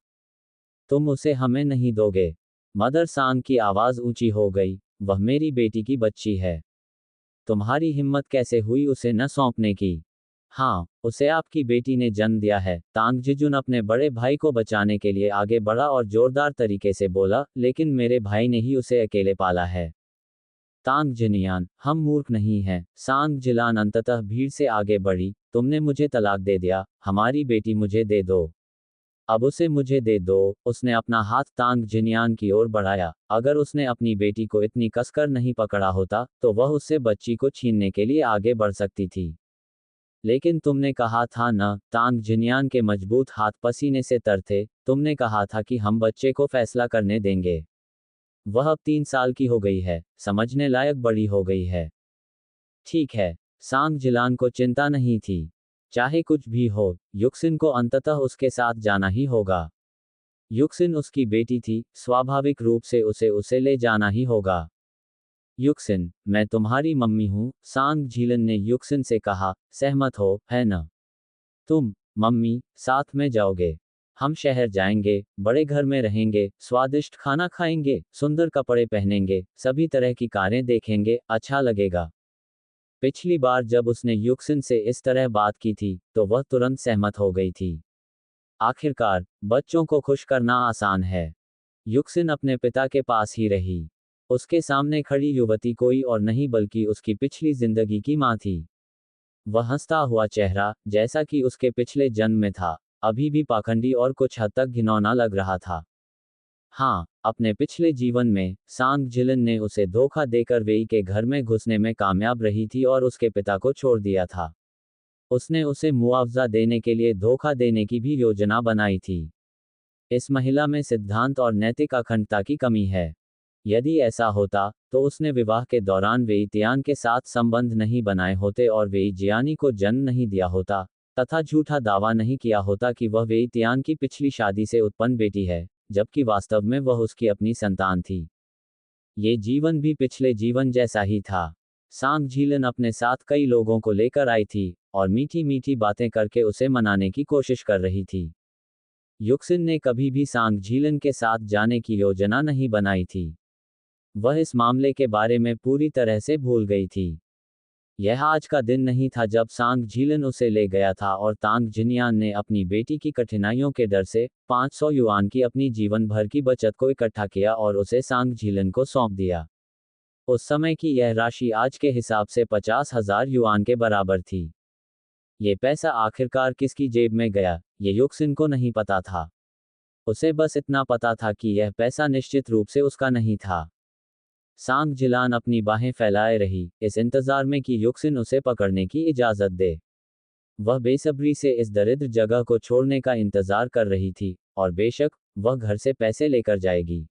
तुम उसे हमें नहीं दोगे? मदर सांग की आवाज ऊंची हो गई, वह मेरी बेटी की बच्ची है। तुम्हारी हिम्मत कैसे हुई उसे न सौंपने की? हाँ, उसे आपकी बेटी ने जन्म दिया है। तांग जिजुन अपने बड़े भाई को बचाने के लिए आगे बढ़ा और जोरदार तरीके से बोला, लेकिन मेरे भाई ने ही उसे अकेले पाला है। तांग जिनियान, हम मूर्ख नहीं हैं। सांग जिलान अंततः भीड़ से आगे बढ़ी, तुमने मुझे तलाक दे दिया, हमारी बेटी मुझे दे दो। अब उसे मुझे दे दो। उसने अपना हाथ तांग जिनियान की ओर बढ़ाया। अगर उसने अपनी बेटी को इतनी कसकर नहीं पकड़ा होता, तो वह उससे बच्ची को छीनने के लिए आगे बढ़ सकती थी। लेकिन तुमने कहा था न, तांग जिनियान के मजबूत हाथ पसीने से तर थे, तुमने कहा था कि हम बच्चे को फैसला करने देंगे। वह अब 3 साल की हो गई है, समझने लायक बड़ी हो गई है। ठीक है। सांग जिलान को चिंता नहीं थी। चाहे कुछ भी हो, युक्सिन को अंततः उसके साथ जाना ही होगा। युक्सिन उसकी बेटी थी, स्वाभाविक रूप से उसे उसे ले जाना ही होगा। युक्सिन, मैं तुम्हारी मम्मी हूँ, सांग झीलन ने युक्सिन से कहा, सहमत हो, है न? तुम, मम्मी, साथ में जाओगे। हम शहर जाएंगे, बड़े घर में रहेंगे, स्वादिष्ट खाना खाएंगे, सुंदर कपड़े पहनेंगे, सभी तरह की कारें देखेंगे, अच्छा लगेगा। पिछली बार जब उसने युक्सिन से इस तरह बात की थी, तो वह तुरंत सहमत हो गई थी। आखिरकार, बच्चों को खुश करना आसान है। युक्सिन अपने पिता के पास ही रही। उसके सामने खड़ी युवती कोई और नहीं बल्कि उसकी पिछली जिंदगी की माँ थी। वह हंसता हुआ चेहरा, जैसा कि उसके पिछले जन्म में था, अभी भी पाखंडी और कुछ हद तक घिनौना लग रहा था। हाँ, अपने पिछले जीवन में, सांग जिलन ने उसे धोखा देकर वेई के घर में घुसने में कामयाब रही थी और उसके पिता को छोड़ दिया था। उसने उसे मुआवजा देने के लिए धोखा देने की भी योजना बनाई थी। इस महिला में सिद्धांत और नैतिक अखंडता की कमी है। यदि ऐसा होता, तो उसने विवाह के दौरान वेई तियान के साथ संबंध नहीं बनाए होते और वेई जियानी को जन्म नहीं दिया होता, तथा झूठा दावा नहीं किया होता कि वह वेई तियान की पिछली शादी से उत्पन्न बेटी है, जबकि वास्तव में वह उसकी अपनी संतान थी। ये जीवन भी पिछले जीवन जैसा ही था। सांग झीलन अपने साथ कई लोगों को लेकर आई थी, और मीठी मीठी बातें करके उसे मनाने की कोशिश कर रही थी। युक्सिन ने कभी भी सांग झीलन के साथ जाने की योजना नहीं बनाई थी। वह इस मामले के बारे में पूरी तरह से भूल गई थी। यह आज का दिन नहीं था जब सांग झीलन उसे ले गया था और तांग जिनियान ने अपनी बेटी की कठिनाइयों के डर से 500 युआन की अपनी जीवन भर की बचत को इकट्ठा किया और उसे सांग झीलन को सौंप दिया। उस समय की यह राशि आज के हिसाब से 50,000 युआन के बराबर थी। ये पैसा आखिरकार किसकी जेब में गया, ये युक्सिन को नहीं पता था। उसे बस इतना पता था कि यह पैसा निश्चित रूप से उसका नहीं था। सांग जिलान अपनी बाहें फैलाए रही, इस इंतजार में कि युक्सिन उसे पकड़ने की इजाजत दे। वह बेसब्री से इस दरिद्र जगह को छोड़ने का इंतजार कर रही थी, और बेशक वह घर से पैसे लेकर जाएगी।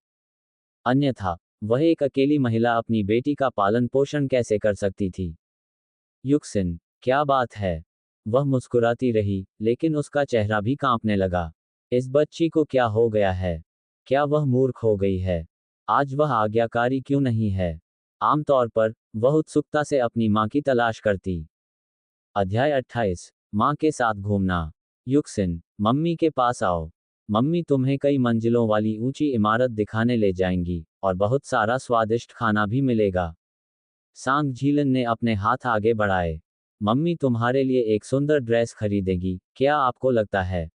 अन्यथा वह एक अकेली महिला अपनी बेटी का पालन पोषण कैसे कर सकती थी? युक्सिन, क्या बात है? वह मुस्कुराती रही, लेकिन उसका चेहरा भी कांपने लगा। इस बच्ची को क्या हो गया है? क्या वह मूर्ख हो गई है? आज वह आज्ञाकारी क्यों नहीं है? आमतौर पर वह उत्सुकता से अपनी मां की तलाश करती। अध्याय 28। मां के साथ घूमना। युक्सिन, मम्मी के पास आओ। मम्मी तुम्हें कई मंजिलों वाली ऊंची इमारत दिखाने ले जाएंगी, और बहुत सारा स्वादिष्ट खाना भी मिलेगा। सांग झीलन ने अपने हाथ आगे बढ़ाए। मम्मी तुम्हारे लिए एक सुंदर ड्रेस खरीदेगी, क्या आपको लगता है?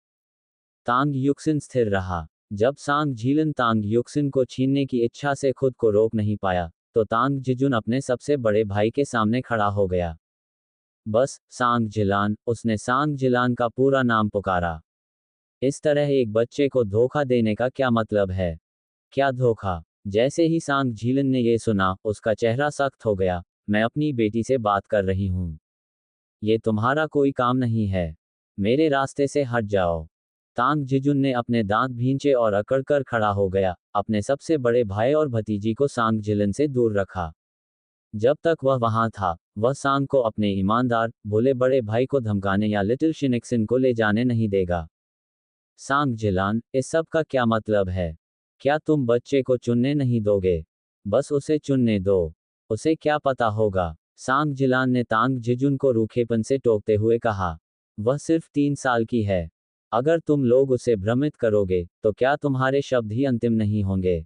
तांग युक्सिन स्थिर रहा। जब सांग झीलन तांग युक्सिन को छीनने की इच्छा से खुद को रोक नहीं पाया, तो तांग जिजुन अपने सबसे बड़े भाई के सामने खड़ा हो गया। बस, सांग जिलान, उसने सांग जिलान का पूरा नाम पुकारा। इस तरह एक बच्चे को धोखा देने का क्या मतलब है? क्या धोखा? जैसे ही सांग झीलन ने यह सुना, उसका चेहरा सख्त हो गया। मैं अपनी बेटी से बात कर रही हूं। ये तुम्हारा कोई काम नहीं है। मेरे रास्ते से हट जाओ। तांग जिजुन ने अपने दांत भींचे और अकड़कर खड़ा हो गया, अपने सबसे बड़े भाई और भतीजी को सांग झिलन से दूर रखा। जब तक वह वहां था, वह सांग को अपने ईमानदार, भोले बड़े भाई को धमकाने या लिटिल शिनिक्सिन को ले जाने नहीं देगा। सांग जिलान, इस सब का क्या मतलब है? क्या तुम बच्चे को चुनने नहीं दोगे? बस उसे चुनने दो। उसे क्या पता होगा? सांग जिलान ने तांग जिजुन को रूखेपन से टोकते हुए कहा। वह सिर्फ 3 साल की है। अगर तुम लोग उसे भ्रमित करोगे, तो क्या तुम्हारे शब्द ही अंतिम नहीं होंगे?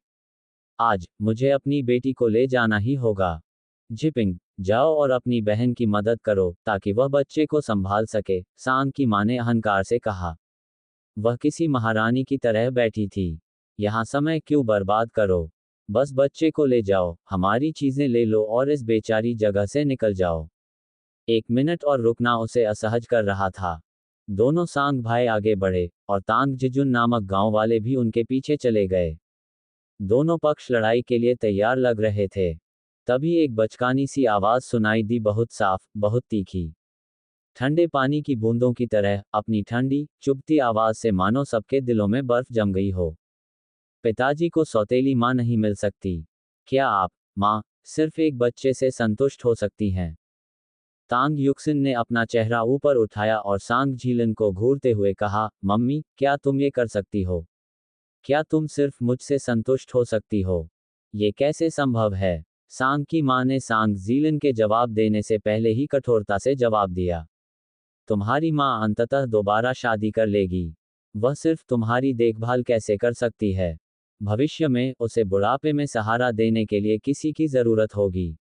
आज मुझे अपनी बेटी को ले जाना ही होगा। जिपिंग, जाओ और अपनी बहन की मदद करो, ताकि वह बच्चे को संभाल सके, सांग की मां ने अहंकार से कहा। वह किसी महारानी की तरह बैठी थी। यहाँ समय क्यों बर्बाद करो? बस बच्चे को ले जाओ, हमारी चीजें ले लो और इस बेचारी जगह से निकल जाओ। 1 मिनट और रुकना उसे असहज कर रहा था। दोनों सांग भाई आगे बढ़े, और तांग जिजुन नामक गांव वाले भी उनके पीछे चले गए। दोनों पक्ष लड़ाई के लिए तैयार लग रहे थे। तभी एक बचकानी सी आवाज सुनाई दी, बहुत साफ, बहुत तीखी। ठंडे पानी की बूंदों की तरह, अपनी ठंडी, चुभती आवाज से मानो सबके दिलों में बर्फ जम गई हो। पिताजी को सौतेली मां नहीं मिल सकती। क्या आप, मां, सिर्फ एक बच्चे से संतुष्ट हो सकती हैं? तांग युक्सिन ने अपना चेहरा ऊपर उठाया और सांग झीलन को घूरते हुए कहा, मम्मी, क्या तुम ये कर सकती हो? क्या तुम सिर्फ मुझसे संतुष्ट हो सकती हो? ये कैसे संभव है? सांग की मां ने सांग झीलन के जवाब देने से पहले ही कठोरता से जवाब दिया। तुम्हारी मां अंततः दोबारा शादी कर लेगी। वह सिर्फ तुम्हारी देखभाल कैसे कर सकती है? भविष्य में उसे बुढ़ापे में सहारा देने के लिए किसी की जरूरत होगी।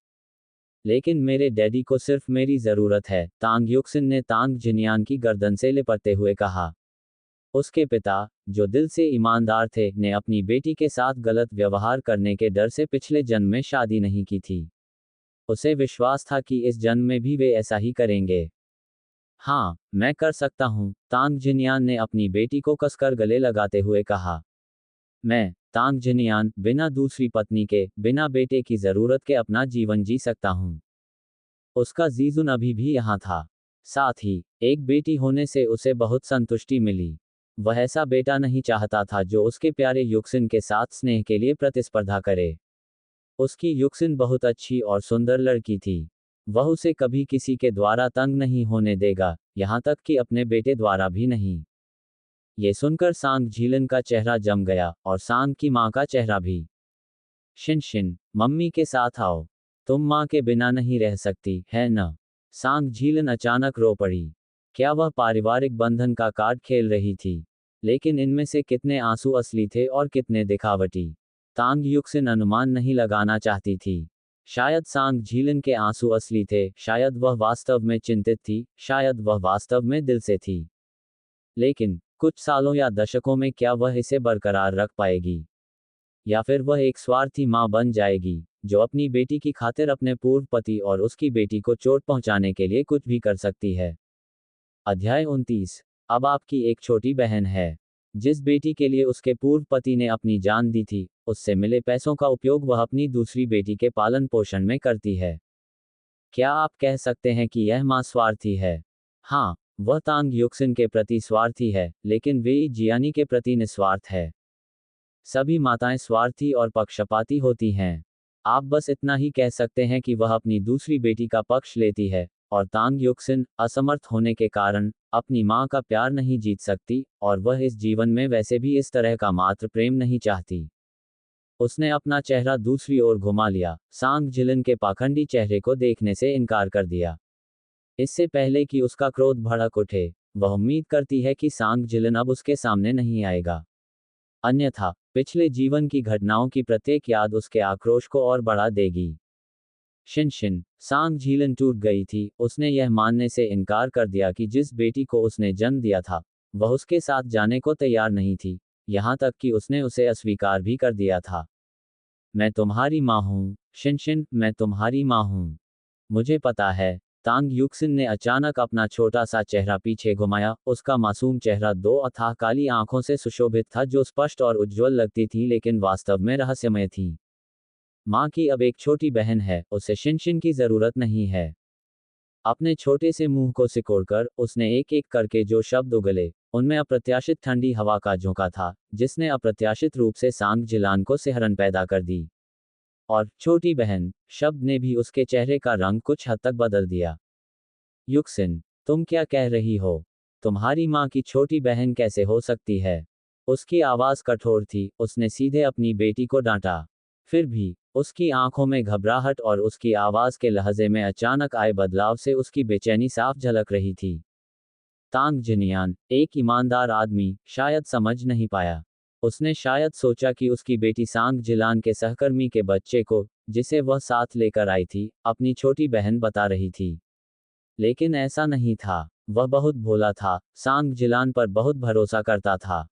लेकिन मेरे डैडी को सिर्फ मेरी जरूरत है, तांग युक्सिन ने तांग जिनियान की गर्दन से लिपटते हुए कहा। उसके पिता, जो दिल से ईमानदार थे, ने अपनी बेटी के साथ गलत व्यवहार करने के डर से पिछले जन्म में शादी नहीं की थी। उसे विश्वास था कि इस जन्म में भी वे ऐसा ही करेंगे। हाँ, मैं कर सकता हूँ, तांग जिनियान ने अपनी बेटी को कसकर गले लगाते हुए कहा। मैं, तांग जिनियान, बिना दूसरी पत्नी के, बिना बेटे की जरूरत के अपना जीवन जी सकता हूँ। उसका जीजुन अभी भी यहाँ था। साथ ही, एक बेटी होने से उसे बहुत संतुष्टि मिली। वह ऐसा बेटा नहीं चाहता था जो उसके प्यारे युक्सिन के साथ स्नेह के लिए प्रतिस्पर्धा करे। उसकी युक्सिन बहुत अच्छी और सुंदर लड़की थी। वह उसे कभी किसी के द्वारा तंग नहीं होने देगा, यहाँ तक कि अपने बेटे द्वारा भी नहीं। ये सुनकर सांग झीलन का चेहरा जम गया, और सांग की मां का चेहरा भी। शिन शिन, मम्मी के साथ आओ। तुम मां के बिना नहीं रह सकती, है न? सांग झीलन अचानक रो पड़ी। क्या वह पारिवारिक बंधन का कार्ड खेल रही थी? लेकिन इनमें से कितने आंसू असली थे और कितने दिखावटी? तांग युक्सिन अनुमान नहीं लगाना चाहती थी। शायद सांग झीलन के आंसू असली थे, शायद वह वास्तव में चिंतित थी, शायद वह वास्तव में दिल से थी। लेकिन कुछ सालों या दशकों में क्या वह इसे बरकरार रख पाएगी? या फिर वह एक स्वार्थी मां बन जाएगी, जो अपनी बेटी की खातिर अपने पूर्व पति और उसकी बेटी को चोट पहुंचाने के लिए कुछ भी कर सकती है? अध्याय 29। अब आपकी एक छोटी बहन है। जिस बेटी के लिए उसके पूर्व पति ने अपनी जान दी थी, उससे मिले पैसों का उपयोग वह अपनी दूसरी बेटी के पालन पोषण में करती है। क्या आप कह सकते हैं कि यह मां स्वार्थी है? हाँ, वह तांग युक्सिन के प्रति स्वार्थी है, लेकिन वेई जियानी के प्रति निस्वार्थ है। सभी माताएं स्वार्थी और पक्षपाती होती हैं। आप बस इतना ही कह सकते हैं कि वह अपनी दूसरी बेटी का पक्ष लेती है, और तांग युक्सिन असमर्थ होने के कारण अपनी मां का प्यार नहीं जीत सकती, और वह इस जीवन में वैसे भी इस तरह का मात्र प्रेम नहीं चाहती। उसने अपना चेहरा दूसरी ओर घुमा लिया, सांग जिलिन के पाखंडी चेहरे को देखने से इनकार कर दिया। इससे पहले कि उसका क्रोध भड़क उठे, वह उम्मीद करती है कि सांग जिलिन अब उसके सामने नहीं आएगा। अन्यथा पिछले जीवन की घटनाओं की प्रत्येक याद उसके आक्रोश को और बढ़ा देगी। शिनशिन, सांग झीलन टूट गई थी। उसने यह मानने से इनकार कर दिया कि जिस बेटी को उसने जन्म दिया था वह उसके साथ जाने को तैयार नहीं थी, यहाँ तक कि उसने उसे अस्वीकार भी कर दिया था। मैं तुम्हारी माँ हूँ, शिनशिन, मैं तुम्हारी माँ हूँ। मुझे पता है। तांग युक्सिन ने अचानक अपना छोटा सा चेहरा पीछे घुमाया। उसका मासूम चेहरा दो अथाह काली आंखों से सुशोभित था जो स्पष्ट और उज्ज्वल लगती थी लेकिन वास्तव में रहस्यमय थी। माँ की अब एक छोटी बहन है, उसे शिनशिन की जरूरत नहीं है। अपने छोटे से मुंह को सिकोड़कर उसने एक एक करके जो शब्द उगले, उनमें अप्रत्याशित ठंडी हवा का झोंका था, जिसने अप्रत्याशित रूप से सांग जिलान को सिहरन पैदा कर दी। और छोटी बहन शब्द ने भी उसके चेहरे का रंग कुछ हद तक बदल दिया। युक्सिन, तुम क्या कह रही हो? तुम्हारी माँ की छोटी बहन कैसे हो सकती है? उसकी आवाज कठोर थी। उसने सीधे अपनी बेटी को डांटा। फिर भी उसकी आंखों में घबराहट और उसकी आवाज के लहजे में अचानक आए बदलाव से उसकी बेचैनी साफ झलक रही थी। तांग जिनियान, एक ईमानदार आदमी, शायद समझ नहीं पाया। उसने शायद सोचा कि उसकी बेटी सांग जिलान के सहकर्मी के बच्चे को, जिसे वह साथ लेकर आई थी, अपनी छोटी बहन बता रही थी। लेकिन ऐसा नहीं था। वह बहुत भोला था, सांग जिलान पर बहुत भरोसा करता था।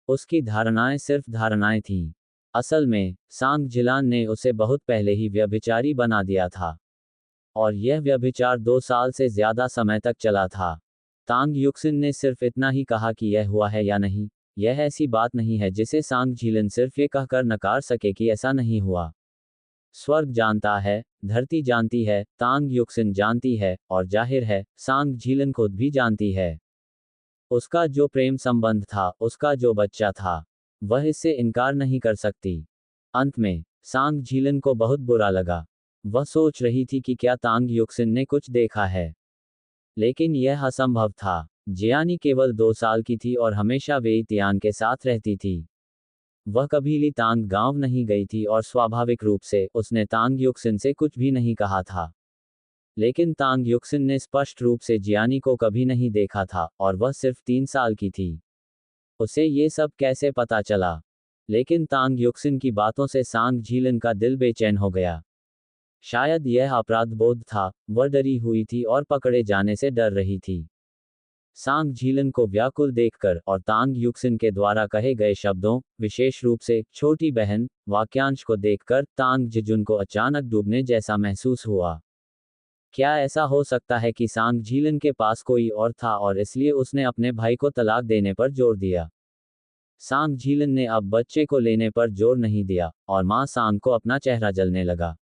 उसकी धारणाएं सिर्फ धारणाएं थीं। असल में सांग जिलान ने उसे बहुत पहले ही व्यभिचारी बना दिया था। और यह व्यभिचार 2 साल से ज्यादा समय तक चला था। तांग युक्सिन ने सिर्फ इतना ही कहा कि यह हुआ है या नहीं। यह ऐसी बात नहीं है जिसे सांग झीलन सिर्फ ये कहकर नकार सके कि ऐसा नहीं हुआ। स्वर्ग जानता है, धरती जानती है, तांग युक्सिन जानती है, और जाहिर है सांग झीलन खुद भी जानती है। उसका जो प्रेम संबंध था, उसका जो बच्चा था, वह इससे इनकार नहीं कर सकती। अंत में सांग झीलन को बहुत बुरा लगा। वह सोच रही थी कि क्या तांग युक्सिन ने कुछ देखा है, लेकिन यह असंभव था। जियानी केवल 2 साल की थी और हमेशा वेई तियान के साथ रहती थी। वह कभी ली तांग गांव नहीं गई थी और स्वाभाविक रूप से उसने तांग युक्सिन से कुछ भी नहीं कहा था। लेकिन तांग युक्सिन ने स्पष्ट रूप से जियानी को कभी नहीं देखा था और वह सिर्फ 3 साल की थी। उसे ये सब कैसे पता चला? लेकिन तांग युक्सिन की बातों से सांग झीलन का दिल बेचैन हो गया। शायद यह अपराध बोध था। वह डरी हुई थी और पकड़े जाने से डर रही थी। सांग झीलन को व्याकुल देखकर और तांग युक्सिन के द्वारा कहे गए शब्दों, विशेष रूप से छोटी बहन वाक्यांश को देखकर तांग जिजुन को अचानक डूबने जैसा महसूस हुआ। क्या ऐसा हो सकता है कि सांग झीलन के पास कोई और था और इसलिए उसने अपने भाई को तलाक देने पर जोर दिया? सांग झीलन ने अब बच्चे को लेने पर जोर नहीं दिया और मां सांग को अपना चेहरा जलने लगा।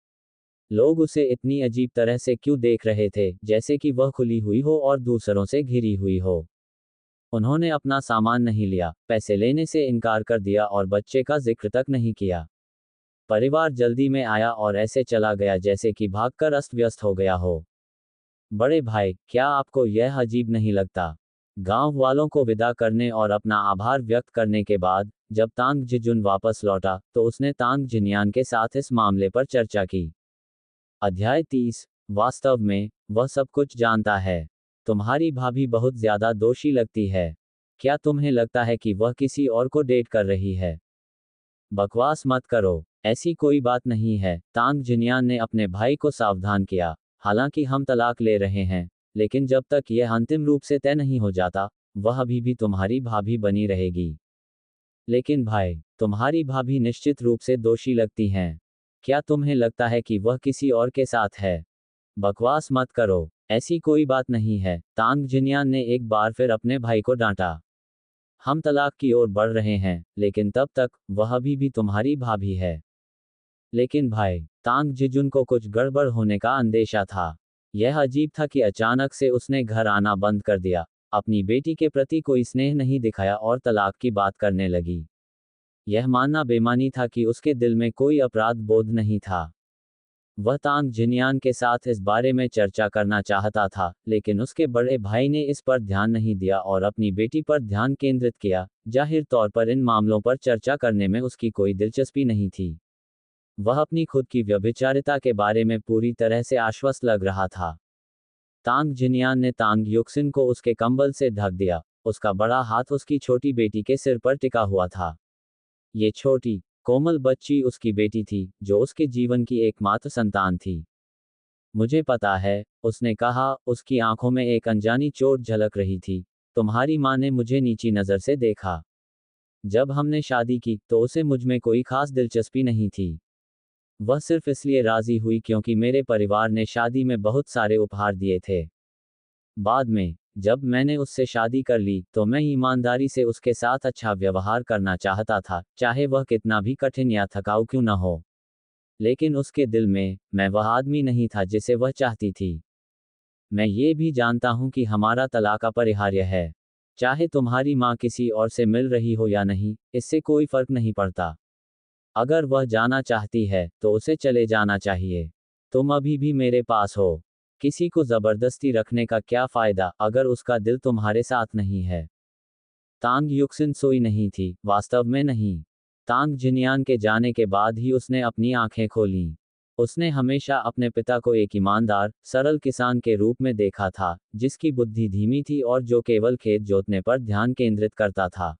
लोग उसे इतनी अजीब तरह से क्यों देख रहे थे, जैसे कि वह खुली हुई हो और दूसरों से घिरी हुई हो। उन्होंने अपना सामान नहीं लिया, पैसे लेने से इनकार कर दिया और बच्चे का जिक्र तक नहीं किया। परिवार जल्दी में आया और ऐसे चला गया जैसे कि भागकर अस्त व्यस्त हो गया हो। बड़े भाई, क्या आपको यह अजीब नहीं लगता? गांव वालों को विदा करने और अपना आभार व्यक्त करने के बाद जब तांग जिजुन वापस लौटा तो उसने तांग जिन्यान के साथ इस मामले पर चर्चा की। अध्याय 30। वास्तव में वह सब कुछ जानता है। तुम्हारी भाभी बहुत ज्यादा दोषी लगती है। क्या तुम्हें लगता है कि वह किसी और को डेट कर रही है? बकवास मत करो, ऐसी कोई बात नहीं है। तांग जिन्यान ने अपने भाई को सावधान किया। हालांकि हम तलाक ले रहे हैं, लेकिन जब तक यह अंतिम रूप से तय नहीं हो जाता, वह अभी भी तुम्हारी भाभी बनी रहेगी। लेकिन भाई, तुम्हारी भाभी निश्चित रूप से दोषी लगती हैं। क्या तुम्हें लगता है कि वह किसी और के साथ है? बकवास मत करो, ऐसी कोई बात नहीं है। तांग जिन्यान ने एक बार फिर अपने भाई को डांटा। हम तलाक की ओर बढ़ रहे हैं, लेकिन तब तक वह अभी भी तुम्हारी भाभी है। लेकिन भाई, तांग जिजुन को कुछ गड़बड़ होने का अंदेशा था। यह अजीब था कि अचानक से उसने घर आना बंद कर दिया, अपनी बेटी के प्रति कोई स्नेह नहीं दिखाया और तलाक की बात करने लगी। यह मानना बेईमानी था कि उसके दिल में कोई अपराध बोध नहीं था। वह तांग जिनयान के साथ इस बारे में चर्चा करना चाहता था, लेकिन उसके बड़े भाई ने इस पर ध्यान नहीं दिया और अपनी बेटी पर ध्यान केंद्रित किया। जाहिर तौर पर इन मामलों पर चर्चा करने में उसकी कोई दिलचस्पी नहीं थी। वह अपनी खुद की व्यभिचारिता के बारे में पूरी तरह से आश्वस्त लग रहा था। तांग जिनयान ने तांग युक्सिन को उसके कंबल से ढक दिया। उसका बड़ा हाथ उसकी छोटी बेटी के सिर पर टिका हुआ था। ये छोटी, कोमल बच्ची उसकी बेटी थी, जो उसके जीवन की एकमात्र संतान थी। मुझे पता है, उसने कहा, उसकी आंखों में एक अनजानी चोट झलक रही थी। तुम्हारी माँ ने मुझे नीची नज़र से देखा। जब हमने शादी की, तो उसे मुझ में कोई खास दिलचस्पी नहीं थी। वह सिर्फ इसलिए राजी हुई क्योंकि मेरे परिवार ने शादी में बहुत सारे उपहार दिए थे। बाद में, जब मैंने उससे शादी कर ली, तो मैं ईमानदारी से उसके साथ अच्छा व्यवहार करना चाहता था, चाहे वह कितना भी कठिन या थकाऊ क्यों न हो। लेकिन उसके दिल में, मैं वह आदमी नहीं था जिसे वह चाहती थी। मैं ये भी जानता हूं कि हमारा तलाक अपरिहार्य है। चाहे तुम्हारी माँ किसी और से मिल रही हो या नहीं, इससे कोई फर्क नहीं पड़ता। अगर वह जाना चाहती है, तो उसे चले जाना चाहिए। तुम अभी भी मेरे पास हो। किसी को जबरदस्ती रखने का क्या फायदा, अगर उसका दिल तुम्हारे साथ नहीं है। तांग युक्सिन सोई नहीं थी, वास्तव में नहीं। तांग जिनयान के जाने के बाद ही उसने अपनी आंखें खोलीं। उसने हमेशा अपने पिता को एक ईमानदार, सरल किसान के रूप में देखा था, जिसकी बुद्धि धीमी थी और जो केवल खेत जोतने पर ध्यान केंद्रित करता था।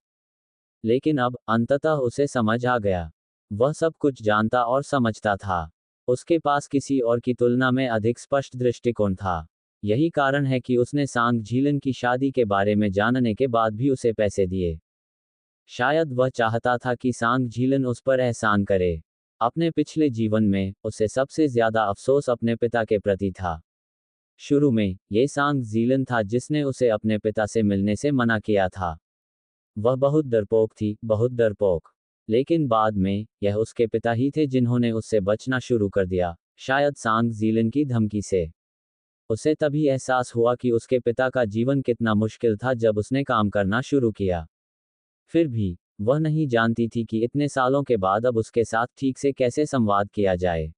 लेकिन अब, अंततः उसे समझ आ गया। वह सब कुछ जानता और समझता था। उसके पास किसी और की तुलना में अधिक स्पष्ट दृष्टिकोण था। यही कारण है कि उसने सांग झीलन की शादी के बारे में जानने के बाद भी उसे पैसे दिए। शायद वह चाहता था कि सांग झीलन उस पर एहसान करे। अपने पिछले जीवन में, उसे सबसे ज्यादा अफसोस अपने पिता के प्रति था। शुरू में, ये सांग झीलन था जिसने उसे अपने पिता से मिलने से मना किया था। वह बहुत डरपोक थी, बहुत डरपोक। लेकिन बाद में, यह उसके पिता ही थे जिन्होंने उससे बचना शुरू कर दिया, शायद सांग झीलन की धमकी से। उसे तभी एहसास हुआ कि उसके पिता का जीवन कितना मुश्किल था जब उसने काम करना शुरू किया। फिर भी, वह नहीं जानती थी कि इतने सालों के बाद अब उसके साथ ठीक से कैसे संवाद किया जाए।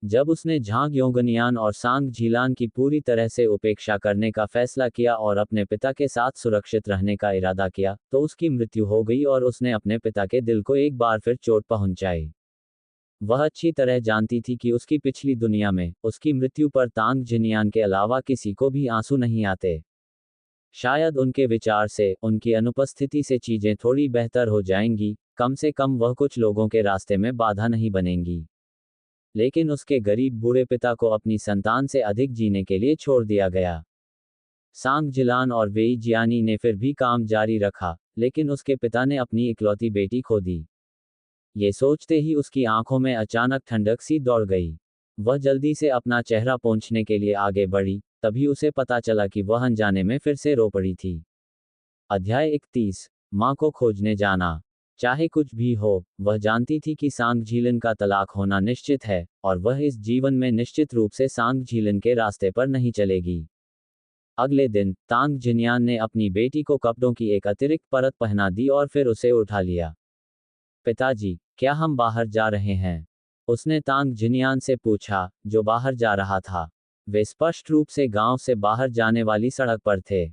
जब उसने झांग योंगनियान और सांग झीलान की पूरी तरह से उपेक्षा करने का फैसला किया और अपने पिता के साथ सुरक्षित रहने का इरादा किया, तो उसकी मृत्यु हो गई और उसने अपने पिता के दिल को एक बार फिर चोट पहुंचाई। वह अच्छी तरह जानती थी कि उसकी पिछली दुनिया में, उसकी मृत्यु पर तांग जिनयान के अलावा किसी को भी आंसू नहीं आते। शायद उनके विचार से, उनकी अनुपस्थिति से चीजें थोड़ी बेहतर हो जाएंगी, कम से कम वह कुछ लोगों के रास्ते में बाधा नहीं बनेंगी। लेकिन उसके गरीब बूढ़े पिता को अपनी संतान से अधिक जीने के लिए छोड़ दिया गया। सांग जिलान और वेई जियानी ने फिर भी काम जारी रखा, लेकिन उसके पिता ने अपनी इकलौती बेटी खो दी। ये सोचते ही उसकी आंखों में अचानक ठंडक सी दौड़ गई। वह जल्दी से अपना चेहरा पोंछने के लिए आगे बढ़ी, तभी उसे पता चला कि वह अनजाने में फिर से रो पड़ी थी। अध्याय 31। माँ को खोजने जाना। चाहे कुछ भी हो, वह जानती थी कि सांग झीलन का तलाक होना निश्चित है, और वह इस जीवन में निश्चित रूप से सांग झीलन के रास्ते पर नहीं चलेगी। अगले दिन, तांग जिनयान ने अपनी बेटी को कपड़ों की एक अतिरिक्त परत पहना दी और फिर उसे उठा लिया। पिताजी, क्या हम बाहर जा रहे हैं? उसने तांग जिनयान से पूछा, जो बाहर जा रहा था। वे स्पष्ट रूप से गांव से बाहर जाने वाली सड़क पर थे।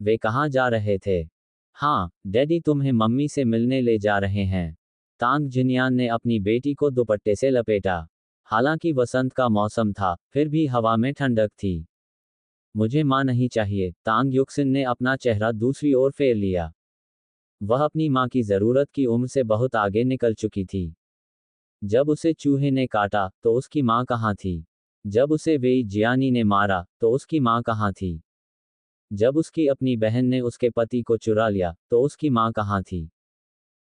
वे कहाँ जा रहे थे? हाँ, डैडी तुम्हें मम्मी से मिलने ले जा रहे हैं। तांग जिनयान ने अपनी बेटी को दुपट्टे से लपेटा। हालांकि वसंत का मौसम था, फिर भी हवा में ठंडक थी। मुझे माँ नहीं चाहिए, तांग युक्सिन ने अपना चेहरा दूसरी ओर फेर लिया। वह अपनी माँ की जरूरत की उम्र से बहुत आगे निकल चुकी थी। जब उसे चूहे ने काटा, तो उसकी माँ कहाँ थी? जब उसे वेई जियानी ने मारा, तो उसकी माँ कहाँ थी? जब उसकी अपनी बहन ने उसके पति को चुरा लिया, तो उसकी माँ कहाँ थी?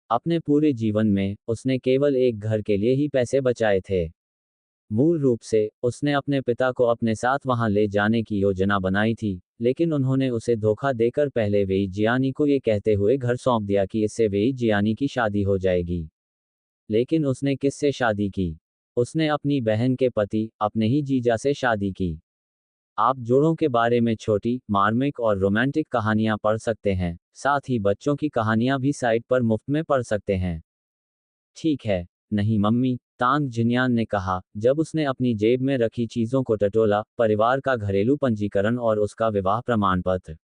अपने पूरे जीवन में, उसने केवल एक घर के लिए ही पैसे बचाए थे। मूल रूप से, उसने अपने पिता को अपने साथ वहां ले जाने की योजना बनाई थी, लेकिन उन्होंने उसे धोखा देकर पहले वेई जियानी को ये कहते हुए घर सौंप दिया कि इससे वेई जियानी की शादी हो जाएगी। लेकिन उसने किससे शादी की? उसने अपनी बहन के पति, अपने ही जीजा से शादी की। आप जोड़ों के बारे में छोटी, मार्मिक और रोमांटिक कहानियां पढ़ सकते हैं, साथ ही बच्चों की कहानियां भी साइट पर मुफ्त में पढ़ सकते हैं। ठीक है। नहीं मम्मी, तांग जिन्यान ने कहा, जब उसने अपनी जेब में रखी चीजों को टटोला, परिवार का घरेलू पंजीकरण और उसका विवाह प्रमाण पत्र।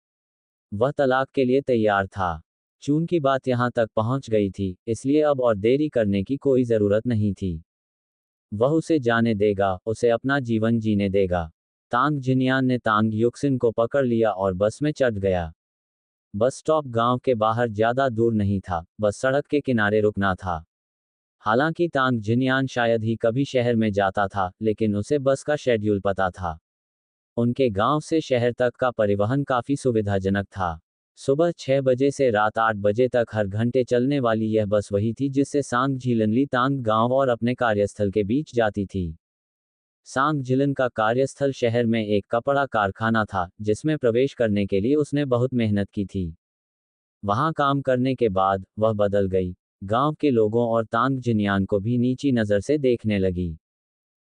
वह तलाक के लिए तैयार था। चून की बात यहां तक पहुंच गई थी, इसलिए अब और देरी करने की कोई जरूरत नहीं थी। वह उसे जाने देगा, उसे अपना जीवन जीने देगा। तांग जिन्यान ने तांग युक्सिन को पकड़ लिया और बस में चढ़ गया। बस स्टॉप गांव के बाहर ज्यादा दूर नहीं था, बस सड़क के किनारे रुकना था। हालांकि तांग जिन्यान शायद ही कभी शहर में जाता था, लेकिन उसे बस का शेड्यूल पता था। उनके गांव से शहर तक का परिवहन काफी सुविधाजनक था। सुबह 6 बजे से रात 8 बजे तक हर घंटे चलने वाली यह बस वही थी जिससे सांग झीलनली तांग गांव और अपने कार्यस्थल के बीच जाती थी। सांग जिलन का कार्यस्थल शहर में एक कपड़ा कारखाना था, जिसमें प्रवेश करने के लिए उसने बहुत मेहनत की थी। वहां काम करने के बाद वह बदल गई। गांव के लोगों और तांग जिन्यान को भी नीची नजर से देखने लगी।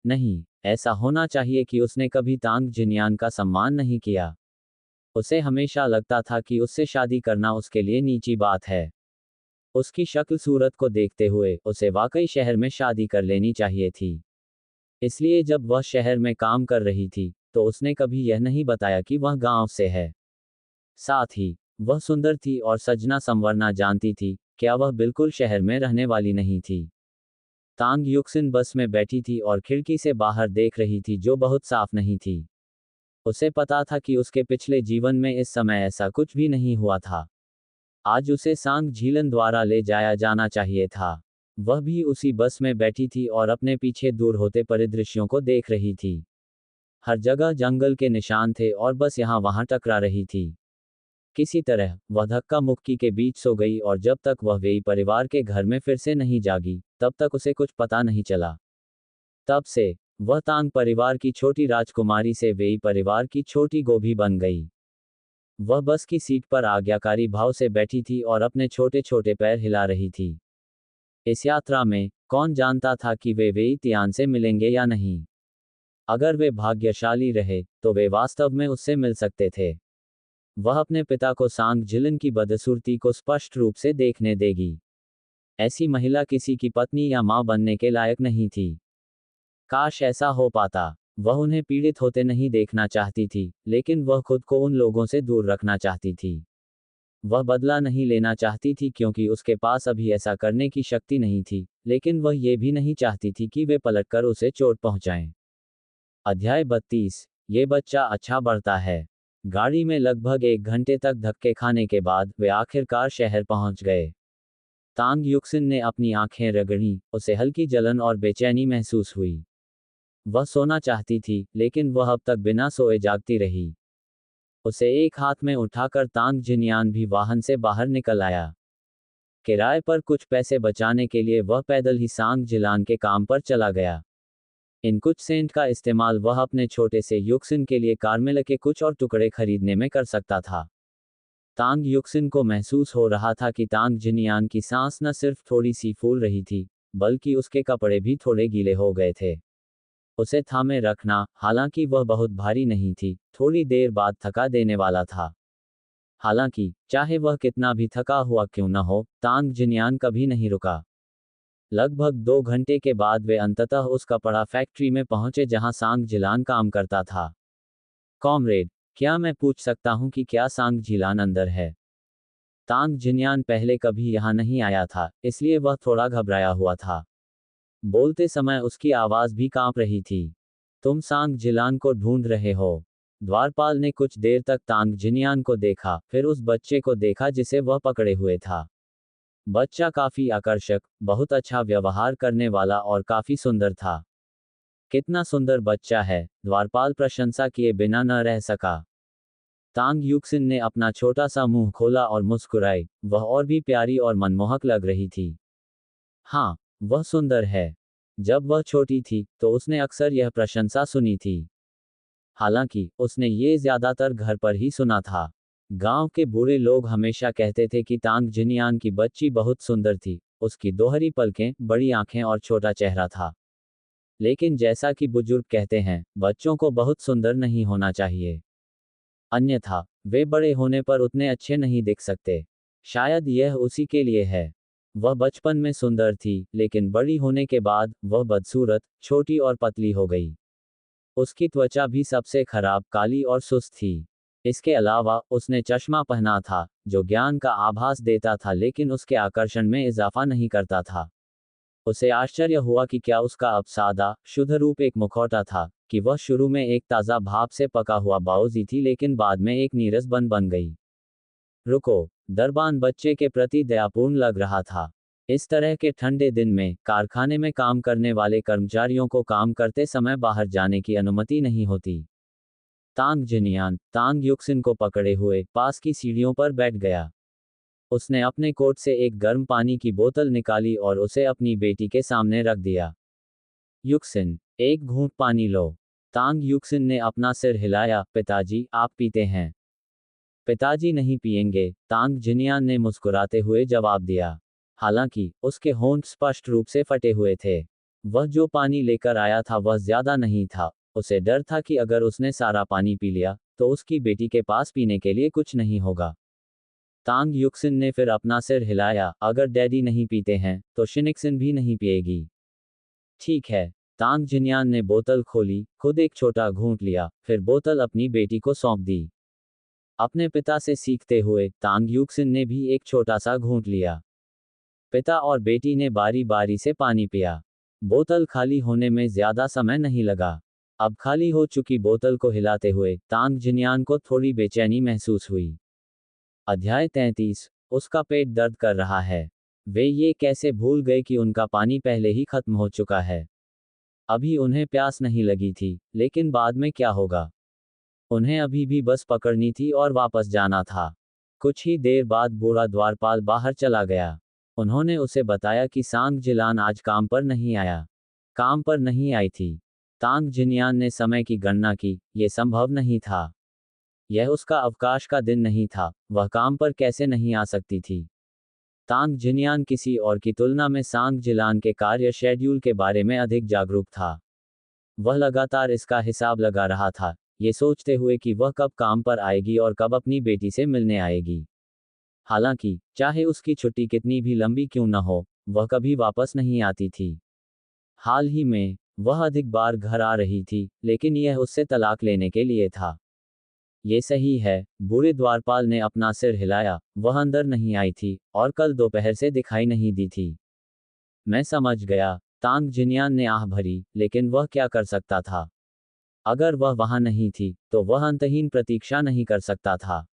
नहीं, ऐसा होना चाहिए कि उसने कभी तांग जिन्यान का सम्मान नहीं किया। उसे हमेशा लगता था कि उससे शादी करना उसके लिए नीची बात है। उसकी शक्ल सूरत को देखते हुए उसे वाकई शहर में शादी कर लेनी चाहिए थी। इसलिए जब वह शहर में काम कर रही थी, तो उसने कभी यह नहीं बताया कि वह गांव से है। साथ ही वह सुंदर थी और सजना संवरना जानती थी, क्या वह बिल्कुल शहर में रहने वाली नहीं थी। तांग युक्सिन बस में बैठी थी और खिड़की से बाहर देख रही थी जो बहुत साफ नहीं थी। उसे पता था कि उसके पिछले जीवन में इस समय ऐसा कुछ भी नहीं हुआ था। आज उसे सांग झीलन द्वारा ले जाया जाना चाहिए था। वह भी उसी बस में बैठी थी और अपने पीछे दूर होते परिदृश्यों को देख रही थी। हर जगह जंगल के निशान थे और बस यहाँ वहां टकरा रही थी। किसी तरह वह धक्का मुक्की के बीच सो गई और जब तक वह वेई परिवार के घर में फिर से नहीं जागी, तब तक उसे कुछ पता नहीं चला। तब से वह तांग परिवार की छोटी राजकुमारी से वेई परिवार की छोटी गोभी बन गई। वह बस की सीट पर आज्ञाकारी भाव से बैठी थी और अपने छोटे छोटे पैर हिला रही थी। इस यात्रा में कौन जानता था कि वे वेई तियान से मिलेंगे या नहीं। अगर वे भाग्यशाली रहे, तो वे वास्तव में उससे मिल सकते थे। वह अपने पिता को सांग जिलन की बदसूरती को स्पष्ट रूप से देखने देगी। ऐसी महिला किसी की पत्नी या मां बनने के लायक नहीं थी। काश ऐसा हो पाता। वह उन्हें पीड़ित होते नहीं देखना चाहती थी, लेकिन वह खुद को उन लोगों से दूर रखना चाहती थी। वह बदला नहीं लेना चाहती थी क्योंकि उसके पास अभी ऐसा करने की शक्ति नहीं थी, लेकिन वह ये भी नहीं चाहती थी कि वे पलटकर उसे चोट पहुंचाएं। अध्याय 32। ये बच्चा अच्छा बढ़ता है। गाड़ी में लगभग 1 घंटे तक धक्के खाने के बाद वे आखिरकार शहर पहुंच गए। तांग युक्सिन ने अपनी आंखें रगड़ी, उसे हल्की जलन और बेचैनी महसूस हुई। वह सोना चाहती थी, लेकिन वह अब तक बिना सोए जागती रही। उसे एक हाथ में उठाकर तांग जिन्यान भी वाहन से बाहर निकल आया। किराए पर कुछ पैसे बचाने के लिए वह पैदल ही सांग जिलान के काम पर चला गया। इन कुछ सेंट का इस्तेमाल वह अपने छोटे से युक्सिन के लिए कारमेल के कुछ और टुकड़े खरीदने में कर सकता था। तांग युक्सिन को महसूस हो रहा था कि तांग जिन्यान की सांस न सिर्फ थोड़ी सी फूल रही थी, बल्कि उसके कपड़े भी थोड़े गीले हो गए थे। उसे थामे रखना, हालांकि वह बहुत भारी नहीं थी, थोड़ी देर बाद थका देने वाला था। हालांकि चाहे वह कितना भी थका हुआ क्यों न हो, तांग जिन्यान कभी नहीं रुका। लगभग 2 घंटे के बाद वे अंततः उस कपड़ा फैक्ट्री में पहुंचे जहां सांग जिलान काम करता था। कॉमरेड, क्या मैं पूछ सकता हूं कि क्या सांग जिलान अंदर है? तांग जिन्यान पहले कभी यहां नहीं आया था, इसलिए वह थोड़ा घबराया हुआ था। बोलते समय उसकी आवाज भी कांप रही थी। तुम सांग जिलान को ढूंढ रहे हो? द्वारपाल ने कुछ देर तक तांग जिन्यान को देखा, फिर उस बच्चे को देखा जिसे वह पकड़े हुए था। बच्चा काफी आकर्षक, बहुत अच्छा व्यवहार करने वाला और काफी सुंदर था। कितना सुंदर बच्चा है, द्वारपाल प्रशंसा किए बिना न रह सका। तांग युक्सिन ने अपना छोटा सा मुंह खोला और मुस्कुराई, वह और भी प्यारी और मनमोहक लग रही थी। हाँ, वह सुंदर है। जब वह छोटी थी, तो उसने अक्सर यह प्रशंसा सुनी थी। हालांकि उसने ये ज्यादातर घर पर ही सुना था। गांव के बूढ़े लोग हमेशा कहते थे कि तांग जिन्यान की बच्ची बहुत सुंदर थी, उसकी दोहरी पलकें, बड़ी आंखें और छोटा चेहरा था। लेकिन जैसा कि बुजुर्ग कहते हैं, बच्चों को बहुत सुंदर नहीं होना चाहिए, अन्यथा वे बड़े होने पर उतने अच्छे नहीं दिख सकते। शायद यह उसी के लिए है। वह बचपन में सुंदर थी, लेकिन बड़ी होने के बाद वह बदसूरत, छोटी और पतली हो गई। उसकी त्वचा भी सबसे खराब, काली और सुस्त थी। इसके अलावा उसने चश्मा पहना था, जो ज्ञान का आभास देता था लेकिन उसके आकर्षण में इजाफा नहीं करता था। उसे आश्चर्य हुआ कि क्या उसका अब सादा, शुद्ध रूप एक मुखौटा था, कि वह शुरू में एक ताज़ा भाप से पका हुआ बाओजी थी लेकिन बाद में एक नीरस बन गई। रुको, दरबान बच्चे के प्रति दयापूर्ण लग रहा था। इस तरह के ठंडे दिन में कारखाने में काम करने वाले कर्मचारियों को काम करते समय बाहर जाने की अनुमति नहीं होती। तांग जिनियान, तांग युक्सिन को पकड़े हुए पास की सीढ़ियों पर बैठ गया। उसने अपने कोट से एक गर्म पानी की बोतल निकाली और उसे अपनी बेटी के सामने रख दिया। युक्सिन, एक घूंट पानी लो। तांग युक्सिन ने अपना सिर हिलाया। पिताजी, आप पीते हैं? पिताजी नहीं पिएंगे, तांग जिनियान ने मुस्कुराते हुए जवाब दिया। हालांकि उसके होंठ स्पष्ट रूप से फटे हुए थे। वह जो पानी लेकर आया था वह ज्यादा नहीं था। उसे डर था कि अगर उसने सारा पानी पी लिया तो उसकी बेटी के पास पीने के लिए कुछ नहीं होगा। तांग युक्सिन ने फिर अपना सिर हिलाया। अगर डैडी नहीं पीते हैं तो शिनिक्सिन भी नहीं पिएगी। ठीक है। तांग जिनियान ने बोतल खोली, खुद एक छोटा घूंट लिया, फिर बोतल अपनी बेटी को सौंप दी। अपने पिता से सीखते हुए तांग युक्सिन ने भी एक छोटा सा घूंट लिया। पिता और बेटी ने बारी बारी से पानी पिया। बोतल खाली होने में ज्यादा समय नहीं लगा। अब खाली हो चुकी बोतल को हिलाते हुए तांग जिनियान को थोड़ी बेचैनी महसूस हुई। अध्याय 33। उसका पेट दर्द कर रहा है। वे ये कैसे भूल गए कि उनका पानी पहले ही खत्म हो चुका है। अभी उन्हें प्यास नहीं लगी थी, लेकिन बाद में क्या होगा? उन्हें अभी भी बस पकड़नी थी और वापस जाना था। कुछ ही देर बाद बूढ़ा द्वारपाल बाहर चला गया। उन्होंने उसे बताया कि सांग जिलान आज काम पर नहीं आया। काम पर नहीं आई थी। तांग जिनियान ने समय की गणना की, यह संभव नहीं था। यह उसका अवकाश का दिन नहीं था, वह काम पर कैसे नहीं आ सकती थी? तांग जिनियान किसी और की तुलना में सांग जिलान के कार्य शेड्यूल के बारे में अधिक जागरूक था। वह लगातार इसका हिसाब लगा रहा था, ये सोचते हुए कि वह कब काम पर आएगी और कब अपनी बेटी से मिलने आएगी। हालांकि चाहे उसकी छुट्टी कितनी भी लंबी क्यों न हो, वह कभी वापस नहीं आती थी। हाल ही में वह अधिक बार घर आ रही थी, लेकिन यह उससे तलाक लेने के लिए था। ये सही है, बूढ़े द्वारपाल ने अपना सिर हिलाया। वह अंदर नहीं आई थी और कल दोपहर से दिखाई नहीं दी थी। मैं समझ गया, तांग जिनियान ने आह भरी, लेकिन वह क्या कर सकता था? अगर वह वहां नहीं थी तो वह अंतहीन प्रतीक्षा नहीं कर सकता था।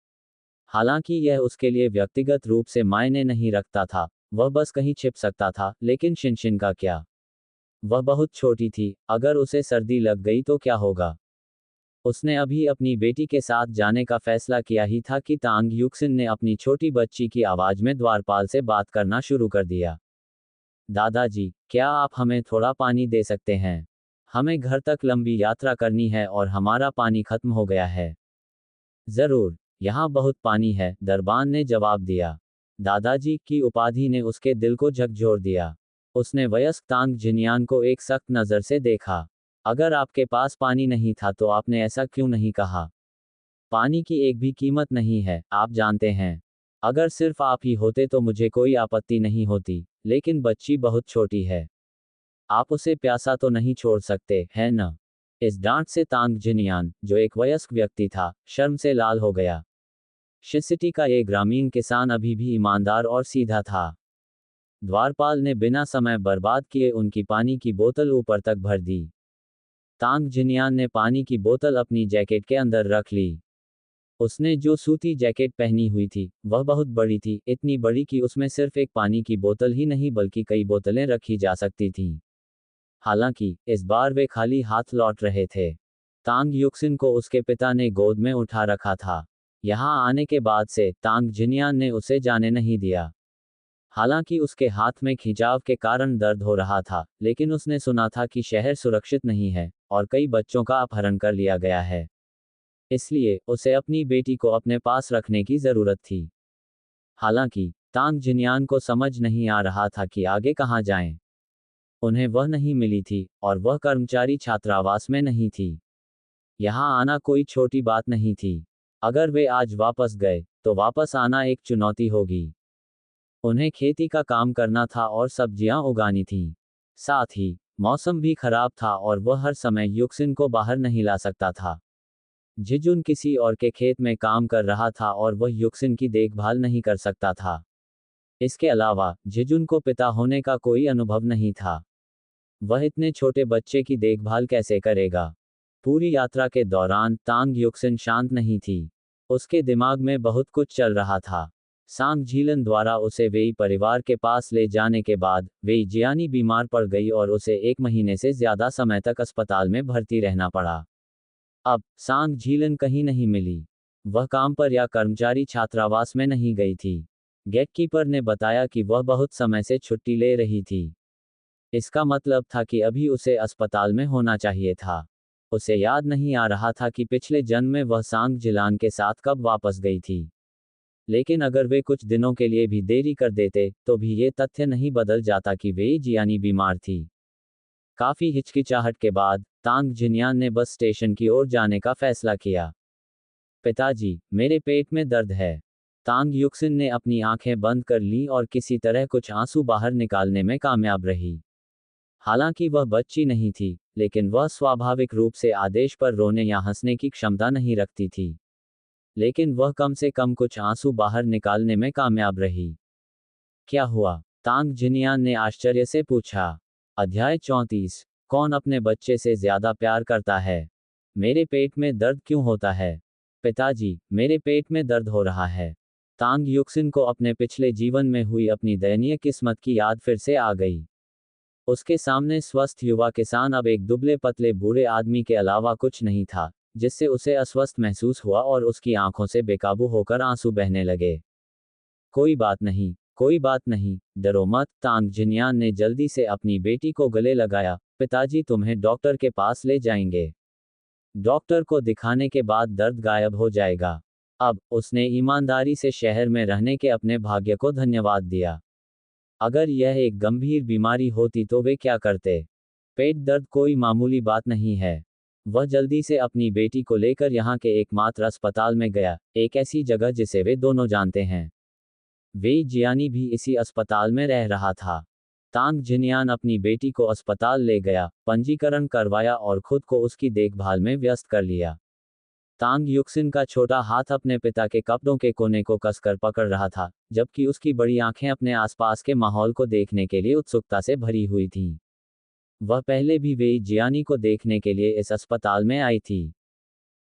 हालांकि यह उसके लिए व्यक्तिगत रूप से मायने नहीं रखता था, वह बस कहीं छिप सकता था, लेकिन शिनशिन का क्या? वह बहुत छोटी थी, अगर उसे सर्दी लग गई तो क्या होगा? उसने अभी अपनी बेटी के साथ जाने का फैसला किया ही था कि तांग युक्सिन ने अपनी छोटी बच्ची की आवाज में द्वारपाल से बात करना शुरू कर दिया। दादाजी, क्या आप हमें थोड़ा पानी दे सकते हैं? हमें घर तक लंबी यात्रा करनी है और हमारा पानी खत्म हो गया है। जरूर, यहाँ बहुत पानी है, दरबान ने जवाब दिया। दादाजी की उपाधि ने उसके दिल को झकझोर दिया। उसने वयस्क तांग जिनियान को एक सख्त नज़र से देखा। अगर आपके पास पानी नहीं था तो आपने ऐसा क्यों नहीं कहा? पानी की एक भी कीमत नहीं है, आप जानते हैं। अगर सिर्फ आप ही होते तो मुझे कोई आपत्ति नहीं होती, लेकिन बच्ची बहुत छोटी है। आप उसे प्यासा तो नहीं छोड़ सकते, है न? इस डांट से तांग जिनियान, जो एक वयस्क व्यक्ति था, शर्म से लाल हो गया। शिसिटी का ये ग्रामीण किसान अभी भी ईमानदार और सीधा था। द्वारपाल ने बिना समय बर्बाद किए उनकी पानी की बोतल ऊपर तक भर दी। तांग जिनियान ने पानी की बोतल अपनी जैकेट के अंदर रख ली। उसने जो सूती जैकेट पहनी हुई थी वह बहुत बड़ी थी, इतनी बड़ी कि उसमें सिर्फ एक पानी की बोतल ही नहीं बल्कि कई बोतलें रखी जा सकती थीं। हालांकि इस बार वे खाली हाथ लौट रहे थे। तांग युक्सिन को उसके पिता ने गोद में उठा रखा था। यहाँ आने के बाद से तांग जिनियान ने उसे जाने नहीं दिया। हालांकि उसके हाथ में खिंचाव के कारण दर्द हो रहा था, लेकिन उसने सुना था कि शहर सुरक्षित नहीं है और कई बच्चों का अपहरण कर लिया गया है। इसलिए उसे अपनी बेटी को अपने पास रखने की जरूरत थी। हालांकि तांग जिनियान को समझ नहीं आ रहा था कि आगे कहाँ जाएं। उन्हें वह नहीं मिली थी, और वह कर्मचारी छात्रावास में नहीं थी। यहाँ आना कोई छोटी बात नहीं थी। अगर वे आज वापस गए, तो वापस आना एक चुनौती होगी। उन्हें खेती का काम करना था और सब्जियां उगानी थीं। साथ ही मौसम भी खराब था और वह हर समय युक्सिन को बाहर नहीं ला सकता था। जिजुन किसी और के खेत में काम कर रहा था और वह युक्सिन की देखभाल नहीं कर सकता था। इसके अलावा जिजुन को पिता होने का कोई अनुभव नहीं था। वह इतने छोटे बच्चे की देखभाल कैसे करेगा? पूरी यात्रा के दौरान तांग युक्सिन शांत नहीं थी। उसके दिमाग में बहुत कुछ चल रहा था। सांग झीलन द्वारा उसे वेई परिवार के पास ले जाने के बाद वेई जियानी बीमार पड़ गई और उसे 1 महीने से ज्यादा समय तक अस्पताल में भर्ती रहना पड़ा। अब सांग झीलन कहीं नहीं मिली। वह काम पर या कर्मचारी छात्रावास में नहीं गई थी। गेटकीपर ने बताया कि वह बहुत समय से छुट्टी ले रही थी। इसका मतलब था कि अभी उसे अस्पताल में होना चाहिए था। उसे याद नहीं आ रहा था कि पिछले जन्म में वह सांग जिलान के साथ कब वापस गई थी। लेकिन अगर वे कुछ दिनों के लिए भी देरी कर देते, तो भी ये तथ्य नहीं बदल जाता कि वे जियानी बीमार थी। काफी हिचकिचाहट के बाद तांग जिन्यान ने बस स्टेशन की ओर जाने का फैसला किया। पिताजी, मेरे पेट में दर्द है। तांग युक्सिन ने अपनी आंखें बंद कर लीं और किसी तरह कुछ आंसू बाहर निकालने में कामयाब रही। हालांकि वह बच्ची नहीं थी, लेकिन वह स्वाभाविक रूप से आदेश पर रोने या हंसने की क्षमता नहीं रखती थी। लेकिन वह कम से कम कुछ आंसू बाहर निकालने में कामयाब रही। क्या हुआ? तांग जिनियान ने आश्चर्य से पूछा। अध्याय 34। कौन अपने बच्चे से ज्यादा प्यार करता है? मेरे पेट में दर्द क्यों होता है? पिताजी, मेरे पेट में दर्द हो रहा है। तांग युक्सिन को अपने पिछले जीवन में हुई अपनी दयनीय किस्मत की याद फिर से आ गई। उसके सामने स्वस्थ युवा किसान अब एक दुबले पतले बूढ़े आदमी के अलावा कुछ नहीं था, जिससे उसे अस्वस्थ महसूस हुआ और उसकी आंखों से बेकाबू होकर आंसू बहने लगे। कोई बात नहीं, कोई बात नहीं, डरो मत, तांग जिन्यान ने जल्दी से अपनी बेटी को गले लगाया। पिताजी तुम्हें डॉक्टर के पास ले जाएंगे। डॉक्टर को दिखाने के बाद दर्द गायब हो जाएगा। अब उसने ईमानदारी से शहर में रहने के अपने भाग्य को धन्यवाद दिया। अगर यह एक गंभीर बीमारी होती तो वे क्या करते? पेट दर्द कोई मामूली बात नहीं है। वह जल्दी से अपनी बेटी को लेकर यहाँ के एकमात्र अस्पताल में गया, एक ऐसी जगह जिसे वे दोनों जानते हैं। वेई जियानी भी इसी अस्पताल में रह रहा था। तांग जिनियान अपनी बेटी को अस्पताल ले गया, पंजीकरण करवाया और खुद को उसकी देखभाल में व्यस्त कर लिया। तांग युक्सिन का छोटा हाथ अपने पिता के कपड़ों के कोने को कसकर पकड़ रहा था, जबकि उसकी बड़ी आंखें अपने आसपास के माहौल को देखने के लिए उत्सुकता से भरी हुई थीं। वह पहले भी वेई जियानी को देखने के लिए इस अस्पताल में आई थी।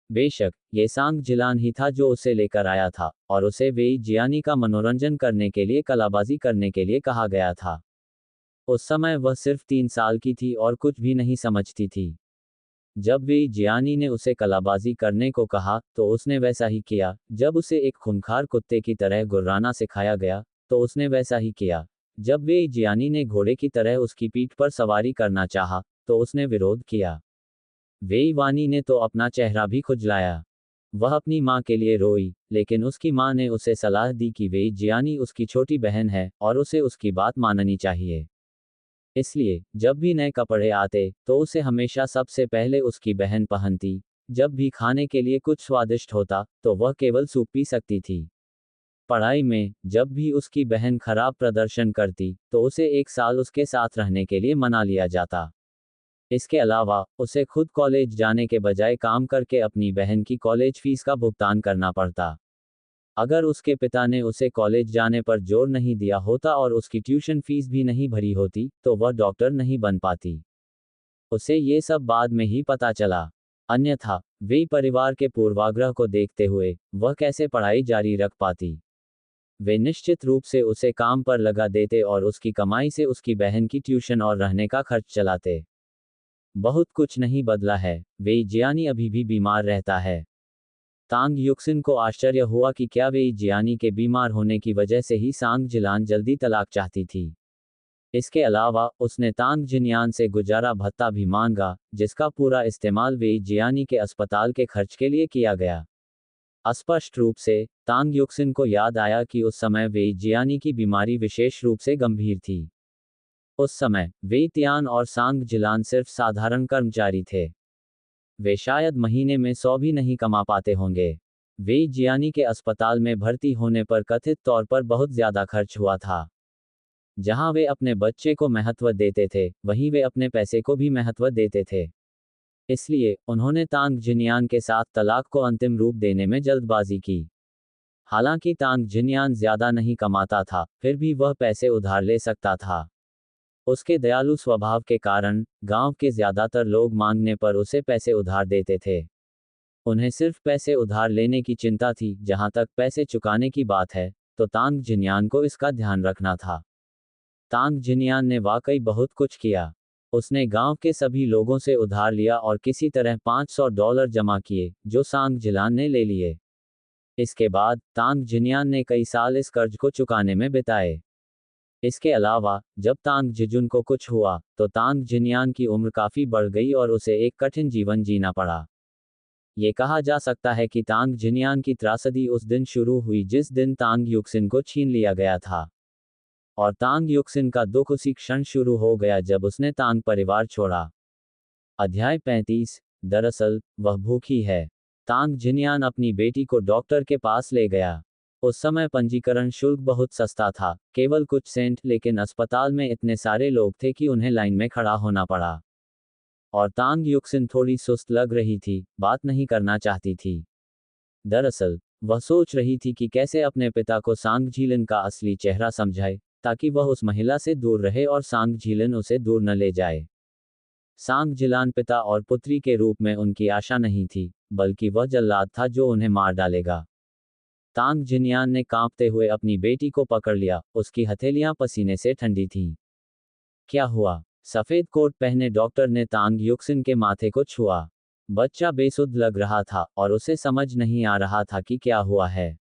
बेशक, ये सांग जिलान ही था जो उसे लेकर आया था, और उसे वेई जियानी का मनोरंजन करने के लिए कलाबाजी करने के लिए कहा गया था। उस समय वह सिर्फ 3 साल की थी और कुछ भी नहीं समझती थी। जब वेई जियानी ने उसे कलाबाजी करने को कहा, तो उसने वैसा ही किया। जब उसे एक खूंखार कुत्ते की तरह गुर्राना सिखाया गया, तो उसने वैसा ही किया। जब वेई जियानी ने घोड़े की तरह उसकी पीठ पर सवारी करना चाहा, तो उसने विरोध किया। वेई वानी ने तो अपना चेहरा भी खुजलाया। वह अपनी माँ के लिए रोई, लेकिन उसकी माँ ने उसे सलाह दी कि वेई जियानी उसकी छोटी बहन है और उसे उसकी बात माननी चाहिए। इसलिए जब भी नए कपड़े आते, तो उसे हमेशा सबसे पहले उसकी बहन पहनती। जब भी खाने के लिए कुछ स्वादिष्ट होता, तो वह केवल सूप पी सकती थी। पढ़ाई में जब भी उसकी बहन खराब प्रदर्शन करती, तो उसे 1 साल उसके साथ रहने के लिए मना लिया जाता। इसके अलावा उसे खुद कॉलेज जाने के बजाय काम करके अपनी बहन की कॉलेज फीस का भुगतान करना पड़ता। अगर उसके पिता ने उसे कॉलेज जाने पर जोर नहीं दिया होता और उसकी ट्यूशन फीस भी नहीं भरी होती, तो वह डॉक्टर नहीं बन पाती। उसे ये सब बाद में ही पता चला। अन्यथा वे परिवार के पूर्वाग्रह को देखते हुए वह कैसे पढ़ाई जारी रख पाती। वे निश्चित रूप से उसे काम पर लगा देते और उसकी कमाई से उसकी बहन की ट्यूशन और रहने का खर्च चलाते। बहुत कुछ नहीं बदला है, वेई जियानी अभी भी बीमार रहता है। तांग युक्सिन को आश्चर्य हुआ कि क्या वेई जियानी के बीमार होने की वजह से ही सांग जिलान जल्दी तलाक चाहती थी। इसके अलावा उसने तांग जिन्यान से गुजारा भत्ता भी मांगा, जिसका पूरा इस्तेमाल वेई जियानी के अस्पताल के खर्च के लिए किया गया। अस्पष्ट रूप से तांग युक्सिन को याद आया कि उस समय वेई जियानी की बीमारी विशेष रूप से गंभीर थी। उस समय वे तियान और सांग जिलान सिर्फ साधारण कर्मचारी थे। वे शायद महीने में 100 भी नहीं कमा पाते होंगे। वे जियानी के अस्पताल में भर्ती होने पर कथित तौर पर बहुत ज्यादा खर्च हुआ था। जहां वे अपने बच्चे को महत्व देते थे, वहीं वे अपने पैसे को भी महत्व देते थे। इसलिए उन्होंने तांग जिनयान के साथ तलाक को अंतिम रूप देने में जल्दबाजी की। हालांकि तांग जिनयान ज्यादा नहीं कमाता था, फिर भी वह पैसे उधार ले सकता था। उसके दयालु स्वभाव के कारण गांव के ज्यादातर लोग मांगने पर उसे पैसे उधार देते थे। उन्हें सिर्फ पैसे उधार लेने की चिंता थी। जहां तक पैसे चुकाने की बात है, तो तांग जिनयान को इसका ध्यान रखना था। तांग जिनयान ने वाकई बहुत कुछ किया। उसने गांव के सभी लोगों से उधार लिया और किसी तरह $500 जमा किए, जो सांग जिलान ने ले लिए। इसके बाद तांग जिनयान ने कई साल इस कर्ज को चुकाने में बिताए। इसके अलावा जब तांग जिजुन को कुछ हुआ, तो तांग जिनयान की उम्र काफी बढ़ गई और उसे एक कठिन जीवन जीना पड़ा। ये कहा जा सकता है कि तांग जिनयान की त्रासदी उस दिन शुरू हुई जिस दिन तांग युक्सिन को छीन लिया गया था। और तांग युक्सिन का दुख उसी क्षण शुरू हो गया जब उसने तांग परिवार छोड़ा। अध्याय 35। दरअसल वह भूखी है। तांग जिनयान अपनी बेटी को डॉक्टर के पास ले गया। उस समय पंजीकरण शुल्क बहुत सस्ता था, केवल कुछ सेंट, लेकिन अस्पताल में इतने सारे लोग थे कि उन्हें लाइन में खड़ा होना पड़ा। और तांग युक्सिन थोड़ी सुस्त लग रही थी, बात नहीं करना चाहती थी। दरअसल वह सोच रही थी कि कैसे अपने पिता को सांग झीलन का असली चेहरा समझाए, ताकि वह उस महिला से दूर रहे और सांग झीलन उसे दूर न ले जाए। सांग जिलान पिता और पुत्री के रूप में उनकी आशा नहीं थी, बल्कि वह जल्लाद था जो उन्हें मार डालेगा। तांग जिनयान ने कांपते हुए अपनी बेटी को पकड़ लिया, उसकी हथेलियां पसीने से ठंडी थीं। क्या हुआ? सफेद कोट पहने डॉक्टर ने तांग युक्सिन के माथे को छुआ। बच्चा बेसुध लग रहा था और उसे समझ नहीं आ रहा था कि क्या हुआ है।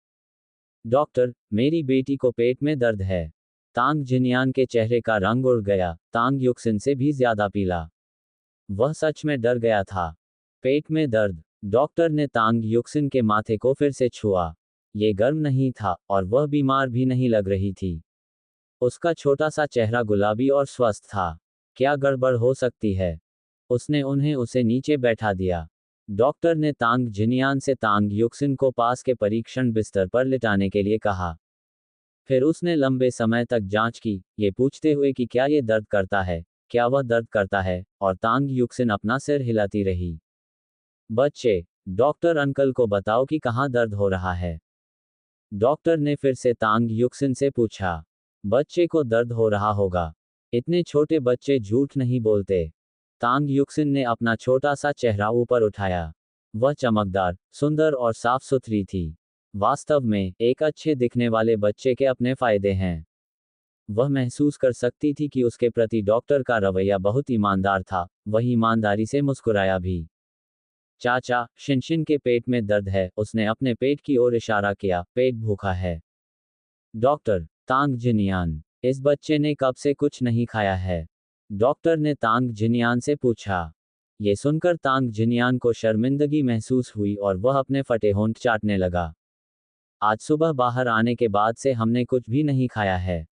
डॉक्टर, मेरी बेटी को पेट में दर्द है। तांग जिनयान के चेहरे का रंग उड़ गया, तांग युक्सिन से भी ज्यादा पीला। वह सच में डर गया था। पेट में दर्द। डॉक्टर ने तांग युक्सिन के माथे को फिर से छुआ। ये गर्म नहीं था और वह बीमार भी नहीं लग रही थी। उसका छोटा सा चेहरा गुलाबी और स्वस्थ था। क्या गड़बड़ हो सकती है? उसने उसे नीचे बैठा दिया। डॉक्टर ने तांग जिनयान से तांग युक्सिन को पास के परीक्षण बिस्तर पर लिटाने के लिए कहा। फिर उसने लंबे समय तक जांच की, ये पूछते हुए कि क्या ये दर्द करता है, क्या वह दर्द करता है, और तांग युक्सिन अपना सिर हिलाती रही। बच्चे, डॉक्टर अंकल को बताओ कि कहाँ दर्द हो रहा है। डॉक्टर ने फिर से तांग युक्सिन से पूछा। बच्चे को दर्द हो रहा होगा। इतने छोटे बच्चे झूठ नहीं बोलते। तांग युक्सिन ने अपना छोटा सा चेहरा ऊपर उठाया। वह चमकदार, सुंदर और साफ सुथरी थी। वास्तव में एक अच्छे दिखने वाले बच्चे के अपने फायदे हैं। वह महसूस कर सकती थी कि उसके प्रति डॉक्टर का रवैया बहुत ईमानदार था। वह ईमानदारी से मुस्कुराया भी। चाचा, शिनशिन के पेट में दर्द है। उसने अपने पेट की ओर इशारा किया। पेट भूखा है। डॉक्टर, तांग जिनयान, इस बच्चे ने कब से कुछ नहीं खाया है? डॉक्टर ने तांग जिनयान से पूछा। ये सुनकर तांग जिनयान को शर्मिंदगी महसूस हुई और वह अपने फटे होंठ चाटने लगा। आज सुबह बाहर आने के बाद से हमने कुछ भी नहीं खाया है।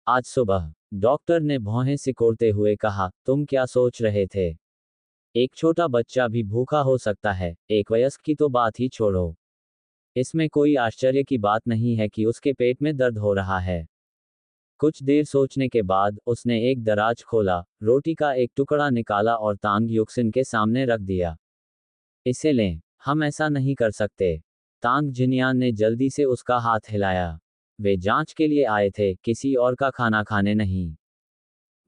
आज सुबह? डॉक्टर ने भौहें सिकोड़ते हुए कहा। तुम क्या सोच रहे थे? एक छोटा बच्चा भी भूखा हो सकता है, एक वयस्क की तो बात ही छोड़ो। इसमें कोई आश्चर्य की बात नहीं है कि उसके पेट में दर्द हो रहा है। कुछ देर सोचने के बाद उसने एक दराज खोला, रोटी का एक टुकड़ा निकाला और तांग युक्सिन के सामने रख दिया। इसे लें। हम ऐसा नहीं कर सकते। तांग जिनयान ने जल्दी से उसका हाथ हिलाया। वे जांच के लिए आए थे, किसी और का खाना खाने नहीं।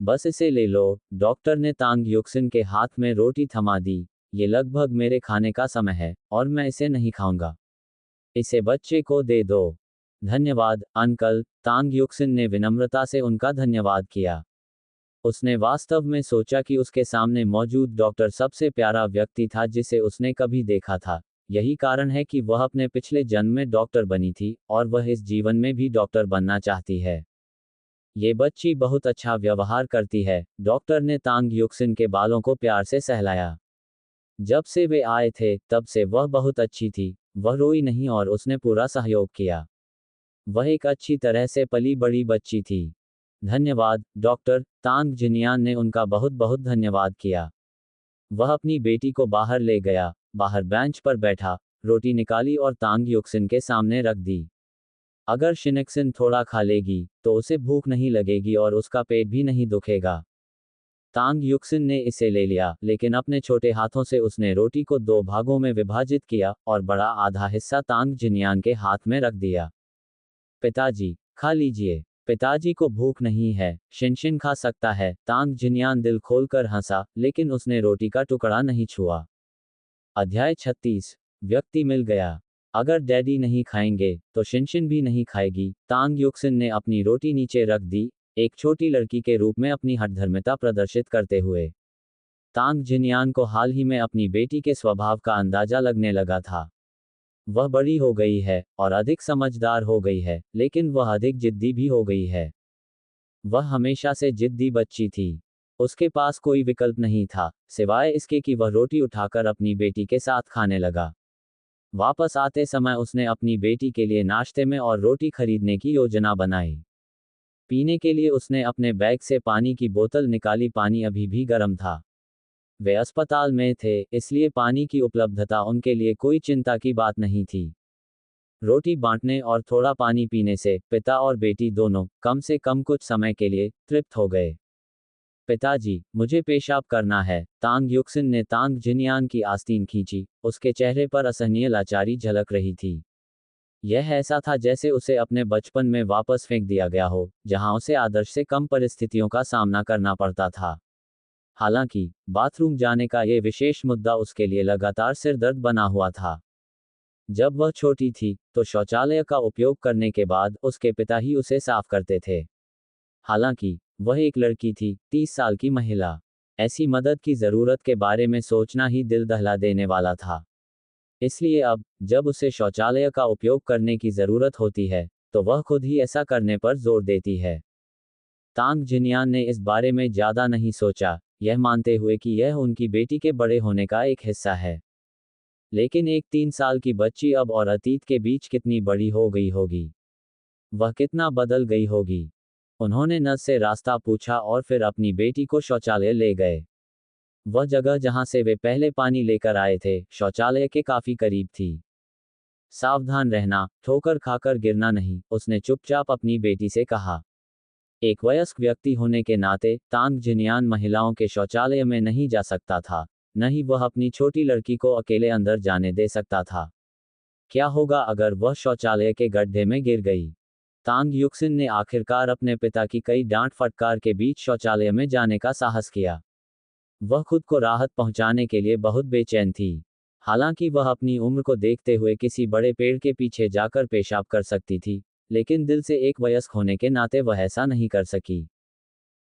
बस इसे ले लो। डॉक्टर ने तांग युक्सिन के हाथ में रोटी थमा दी। ये लगभग मेरे खाने का समय है और मैं इसे नहीं खाऊंगा। इसे बच्चे को दे दो। धन्यवाद अंकल। तांग युक्सिन ने विनम्रता से उनका धन्यवाद किया। उसने वास्तव में सोचा कि उसके सामने मौजूद डॉक्टर सबसे प्यारा व्यक्ति था जिसे उसने कभी देखा था। यही कारण है कि वह अपने पिछले जन्म में डॉक्टर बनी थी और वह इस जीवन में भी डॉक्टर बनना चाहती है। ये बच्ची बहुत अच्छा व्यवहार करती है। डॉक्टर ने तांग युक्सिन के बालों को प्यार से सहलाया। जब से वे आए थे तब से वह बहुत अच्छी थी। वह रोई नहीं और उसने पूरा सहयोग किया। वह एक अच्छी तरह से पली बड़ी बच्ची थी। धन्यवाद, डॉक्टर। तांग जिनियान ने उनका बहुत बहुत धन्यवाद किया। वह अपनी बेटी को बाहर ले गया, बाहर बेंच पर बैठा, रोटी निकाली और तांग युक्सिन के सामने रख दी। अगर शिनक्सिन थोड़ा खा लेगी, तो उसे भूख नहीं लगेगी और उसका पेट भी नहीं दुखेगा। तांग युक्सिन ने इसे ले लिया, लेकिन अपने छोटे हाथों से उसने रोटी को 2 भागों में विभाजित किया और बड़ा आधा हिस्सा तांग जिनियान के हाथ में रख दिया। पिताजी, खा लीजिए। पिताजी को भूख नहीं है, शिनशिन खा सकता है। तांग जिनियान दिल खोलकर हंसा, लेकिन उसने रोटी का टुकड़ा नहीं छुआ। अध्याय 36। व्यक्ति मिल गया। अगर डैडी नहीं खाएंगे, तो शिनशिन भी नहीं खाएगी। तांग युक्सिन ने अपनी रोटी नीचे रख दी, एक छोटी लड़की के रूप में अपनी हठधर्मिता प्रदर्शित करते हुए। तांग जिनियान को हाल ही में अपनी बेटी के स्वभाव का अंदाजा लगने लगा था। वह बड़ी हो गई है और अधिक समझदार हो गई है, लेकिन वह अधिक जिद्दी भी हो गई है। वह हमेशा से जिद्दी बच्ची थी। उसके पास कोई विकल्प नहीं था, सिवाय इसके कि वह रोटी उठाकर अपनी बेटी के साथ खाने लगा। वापस आते समय उसने अपनी बेटी के लिए नाश्ते में और रोटी खरीदने की योजना बनाई। पीने के लिए उसने अपने बैग से पानी की बोतल निकाली। पानी अभी भी गर्म था। वे अस्पताल में थे, इसलिए पानी की उपलब्धता उनके लिए कोई चिंता की बात नहीं थी। रोटी बांटने और थोड़ा पानी पीने से पिता और बेटी दोनों कम से कम कुछ समय के लिए तृप्त हो गए। पिताजी, मुझे पेशाब करना है। तांग युक्सिन ने तांग जिनियान की आस्तीन खींची, उसके चेहरे पर असहनीय लाचारी झलक रही थी। यह ऐसा था जैसे उसे अपने बचपन में वापस फेंक दिया गया हो, जहां उसे आदर्श से कम परिस्थितियों का सामना करना पड़ता था। हालांकि बाथरूम जाने का यह विशेष मुद्दा उसके लिए लगातार सिरदर्द बना हुआ था। जब वह छोटी थी, तो शौचालय का उपयोग करने के बाद उसके पिता ही उसे साफ करते थे। हालांकि वह एक लड़की थी, 30 साल की महिला। ऐसी मदद की जरूरत के बारे में सोचना ही दिल दहला देने वाला था। इसलिए अब, जब उसे शौचालय का उपयोग करने की जरूरत होती है, तो वह खुद ही ऐसा करने पर जोर देती है। तांग जिनियान ने इस बारे में ज्यादा नहीं सोचा, यह मानते हुए कि यह उनकी बेटी के बड़े होने का एक हिस्सा है। लेकिन एक 3 साल की बच्ची अब और अतीत के बीच कितनी बड़ी हो गई होगी। वह कितना बदल गई होगी। उन्होंने नर्स से रास्ता पूछा और फिर अपनी बेटी को शौचालय ले गए। वह जगह जहां से वे पहले पानी लेकर आए थे, शौचालय के काफी करीब थी। सावधान रहना, ठोकर खाकर गिरना नहीं, उसने चुपचाप अपनी बेटी से कहा। एक वयस्क व्यक्ति होने के नाते, तांग जिनियान महिलाओं के शौचालय में नहीं जा सकता था, न ही वह अपनी छोटी लड़की को अकेले अंदर जाने दे सकता था। क्या होगा अगर वह शौचालय के गड्ढे में गिर गई? तांग युक्सिन ने आखिरकार अपने पिता की कई डांट फटकार के बीच शौचालय में जाने का साहस किया। वह खुद को राहत पहुंचाने के लिए बहुत बेचैन थी। हालांकि वह अपनी उम्र को देखते हुए किसी बड़े पेड़ के पीछे जाकर पेशाब कर सकती थी, लेकिन दिल से एक वयस्क होने के नाते वह ऐसा नहीं कर सकी।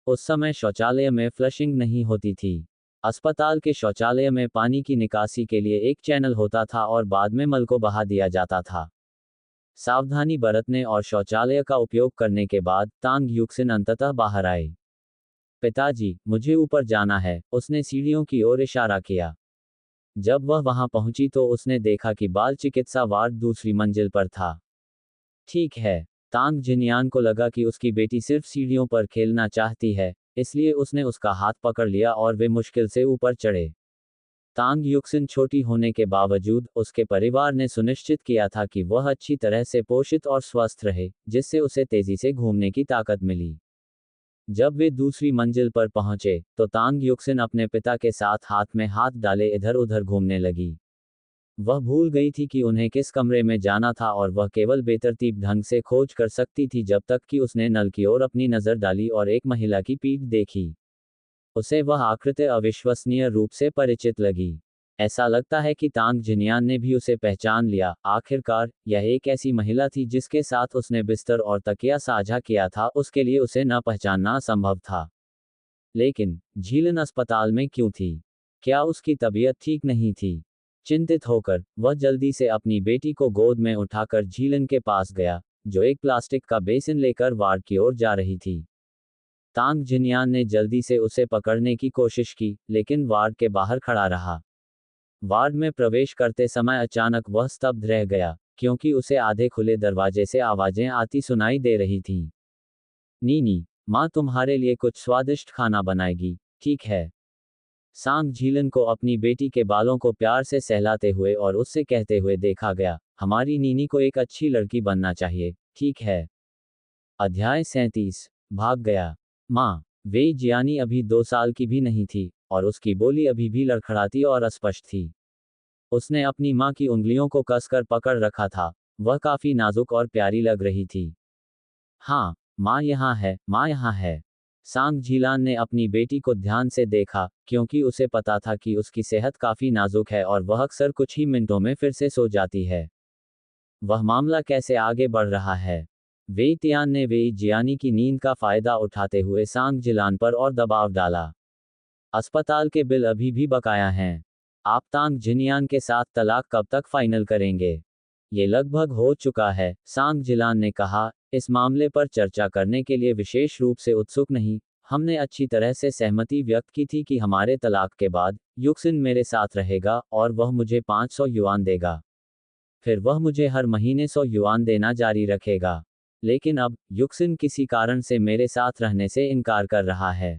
उस समय शौचालय में फ्लशिंग नहीं होती थी। अस्पताल के शौचालय में पानी की निकासी के लिए एक चैनल होता था और बाद में मल को बहा दिया जाता था। सावधानी बरतने और शौचालय का उपयोग करने के बाद तांग युक्सिन अंततः बाहर आई। पिताजी, मुझे ऊपर जाना है, उसने सीढ़ियों की ओर इशारा किया। जब वह वहां पहुंची तो उसने देखा कि बाल चिकित्सा वार्ड दूसरी मंजिल पर था। ठीक है। तांग जिनियान को लगा कि उसकी बेटी सिर्फ सीढ़ियों पर खेलना चाहती है, इसलिए उसने उसका हाथ पकड़ लिया और वे मुश्किल से ऊपर चढ़े। तांग युक्सिन छोटी होने के बावजूद, उसके परिवार ने सुनिश्चित किया था कि वह अच्छी तरह से पोषित और स्वस्थ रहे, जिससे उसे तेजी से घूमने की ताकत मिली। जब वे दूसरी मंजिल पर पहुंचे, तो तांग युक्सिन अपने पिता के साथ हाथ में हाथ डाले इधर उधर घूमने लगी। वह भूल गई थी कि उन्हें किस कमरे में जाना था और वह केवल बेतरतीब ढंग से खोज कर सकती थी जब तक कि उसने नल की ओर अपनी नजर डाली और एक महिला की पीठ देखी। उसे वह आकृति अविश्वसनीय रूप से परिचित लगी। ऐसा लगता है कि तांग जिनियान ने भी उसे पहचान लिया। आखिरकार, यह एक ऐसी महिला थी जिसके साथ उसने बिस्तर और तकिया साझा किया था, उसके लिए उसे न पहचानना असंभव था। लेकिन झीलन अस्पताल में क्यों थी? क्या उसकी तबीयत ठीक नहीं थी? चिंतित होकर, वह जल्दी से अपनी बेटी को गोद में उठाकर झीलन के पास गया, जो एक प्लास्टिक का बेसिन लेकर वार्ड की ओर जा रही थी। तांग जिनियान ने जल्दी से उसे पकड़ने की कोशिश की, लेकिन वार्ड के बाहर खड़ा रहा। वार्ड में प्रवेश करते समय अचानक वह स्तब्ध रह गया, क्योंकि उसे आधे खुले दरवाजे से आवाजें आती सुनाई दे रही थीं। नीनी, माँ तुम्हारे लिए कुछ स्वादिष्ट खाना बनाएगी, ठीक है। सांग झीलन को अपनी बेटी के बालों को प्यार से सहलाते हुए और उससे कहते हुए देखा गया, हमारी नीनी को एक अच्छी लड़की बनना चाहिए, ठीक है। अध्याय 37। भाग गया। माँ। वेई जियानी अभी 2 साल की भी नहीं थी, और उसकी बोली अभी भी लड़खड़ाती और अस्पष्ट थी। उसने अपनी माँ की उंगलियों को कसकर पकड़ रखा था, वह काफी नाजुक और प्यारी लग रही थी। हाँ, माँ यहाँ है, माँ यहाँ है। सांग झीलान ने अपनी बेटी को ध्यान से देखा, क्योंकि उसे पता था कि उसकी सेहत काफी नाजुक है और वह अक्सर कुछ ही मिनटों में फिर से सो जाती है। वह मामला कैसे आगे बढ़ रहा है? वेई तियान ने वेई जियानी की नींद का फायदा उठाते हुए सांग जिलान पर और दबाव डाला। अस्पताल के बिल अभी भी बकाया हैं। आप तांग जिनियान के साथ तलाक कब तक फाइनल करेंगे? ये लगभग हो चुका है, सांग जिलान ने कहा, इस मामले पर चर्चा करने के लिए विशेष रूप से उत्सुक नहीं। हमने अच्छी तरह से सहमति व्यक्त की थी कि हमारे तलाक के बाद युक्सिन मेरे साथ रहेगा और वह मुझे 500 युआन देगा। फिर वह मुझे हर महीने 100 युआन देना जारी रखेगा। लेकिन अब युक्सिन किसी कारण से मेरे साथ रहने से इनकार कर रहा है।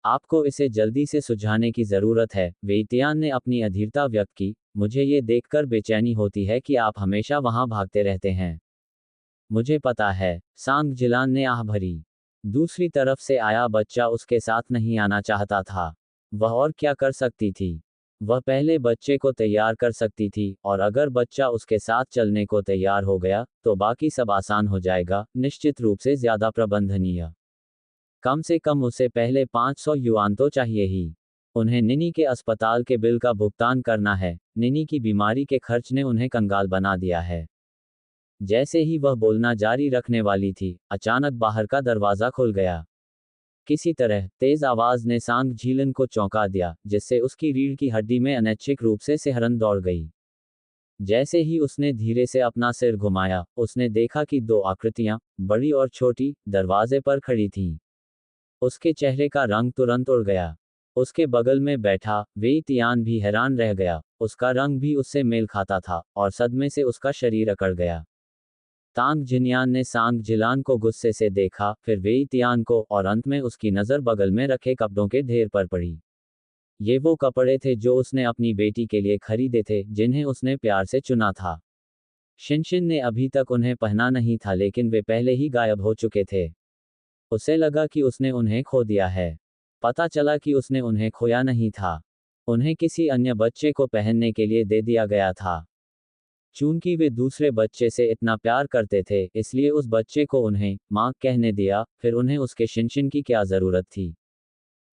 आपको इसे जल्दी से सुलझाने की जरूरत है, वेइतियान ने अपनी अधीरता व्यक्त की। मुझे ये देखकर बेचैनी होती है कि आप हमेशा वहां भागते रहते हैं। मुझे पता है, सांग जिलान ने आह भरी। दूसरी तरफ से आया बच्चा उसके साथ नहीं आना चाहता था। वह और क्या कर सकती थी? वह पहले बच्चे को तैयार कर सकती थी, और अगर बच्चा उसके साथ चलने को तैयार हो गया, तो बाकी सब आसान हो जाएगा, निश्चित रूप से ज्यादा प्रबंधनीय। कम से कम उसे पहले 500 युआन तो चाहिए ही। उन्हें निनी के अस्पताल के बिल का भुगतान करना है। निनी की बीमारी के खर्च ने उन्हें कंगाल बना दिया है। जैसे ही वह बोलना जारी रखने वाली थी, अचानक बाहर का दरवाजा खुल गया। किसी तरह तेज आवाज ने सांग झीलन को चौंका दिया, जिससे उसकी रीढ़ की हड्डी में अनैच्छिक रूप से सिहरन दौड़ गई। जैसे ही उसने धीरे से अपना सिर घुमाया, उसने देखा कि 2 आकृतियां, बड़ी और छोटी, दरवाजे पर खड़ी थीं। उसके चेहरे का रंग तुरंत उड़ गया। उसके बगल में बैठा वेई तियान भी हैरान रह गया। उसका रंग भी उससे मेल खाता था, और सदमे से उसका शरीर अकड़ गया। तांग जिनियान ने सांग जिलान को गुस्से से देखा, फिर वेई तियान को, और अंत में उसकी नज़र बगल में रखे कपड़ों के ढेर पर पड़ी। ये वो कपड़े थे जो उसने अपनी बेटी के लिए खरीदे थे, जिन्हें उसने प्यार से चुना था। शिनशिन ने अभी तक उन्हें पहना नहीं था, लेकिन वे पहले ही गायब हो चुके थे। उसे लगा कि उसने उन्हें खो दिया है। पता चला कि उसने उन्हें खोया नहीं था। उन्हें किसी अन्य बच्चे को पहनने के लिए दे दिया गया था। चूंकि वे दूसरे बच्चे से इतना प्यार करते थे, इसलिए उस बच्चे को उन्हें माँ कहने दिया। फिर उन्हें उसके शिनशिन की क्या जरूरत थी?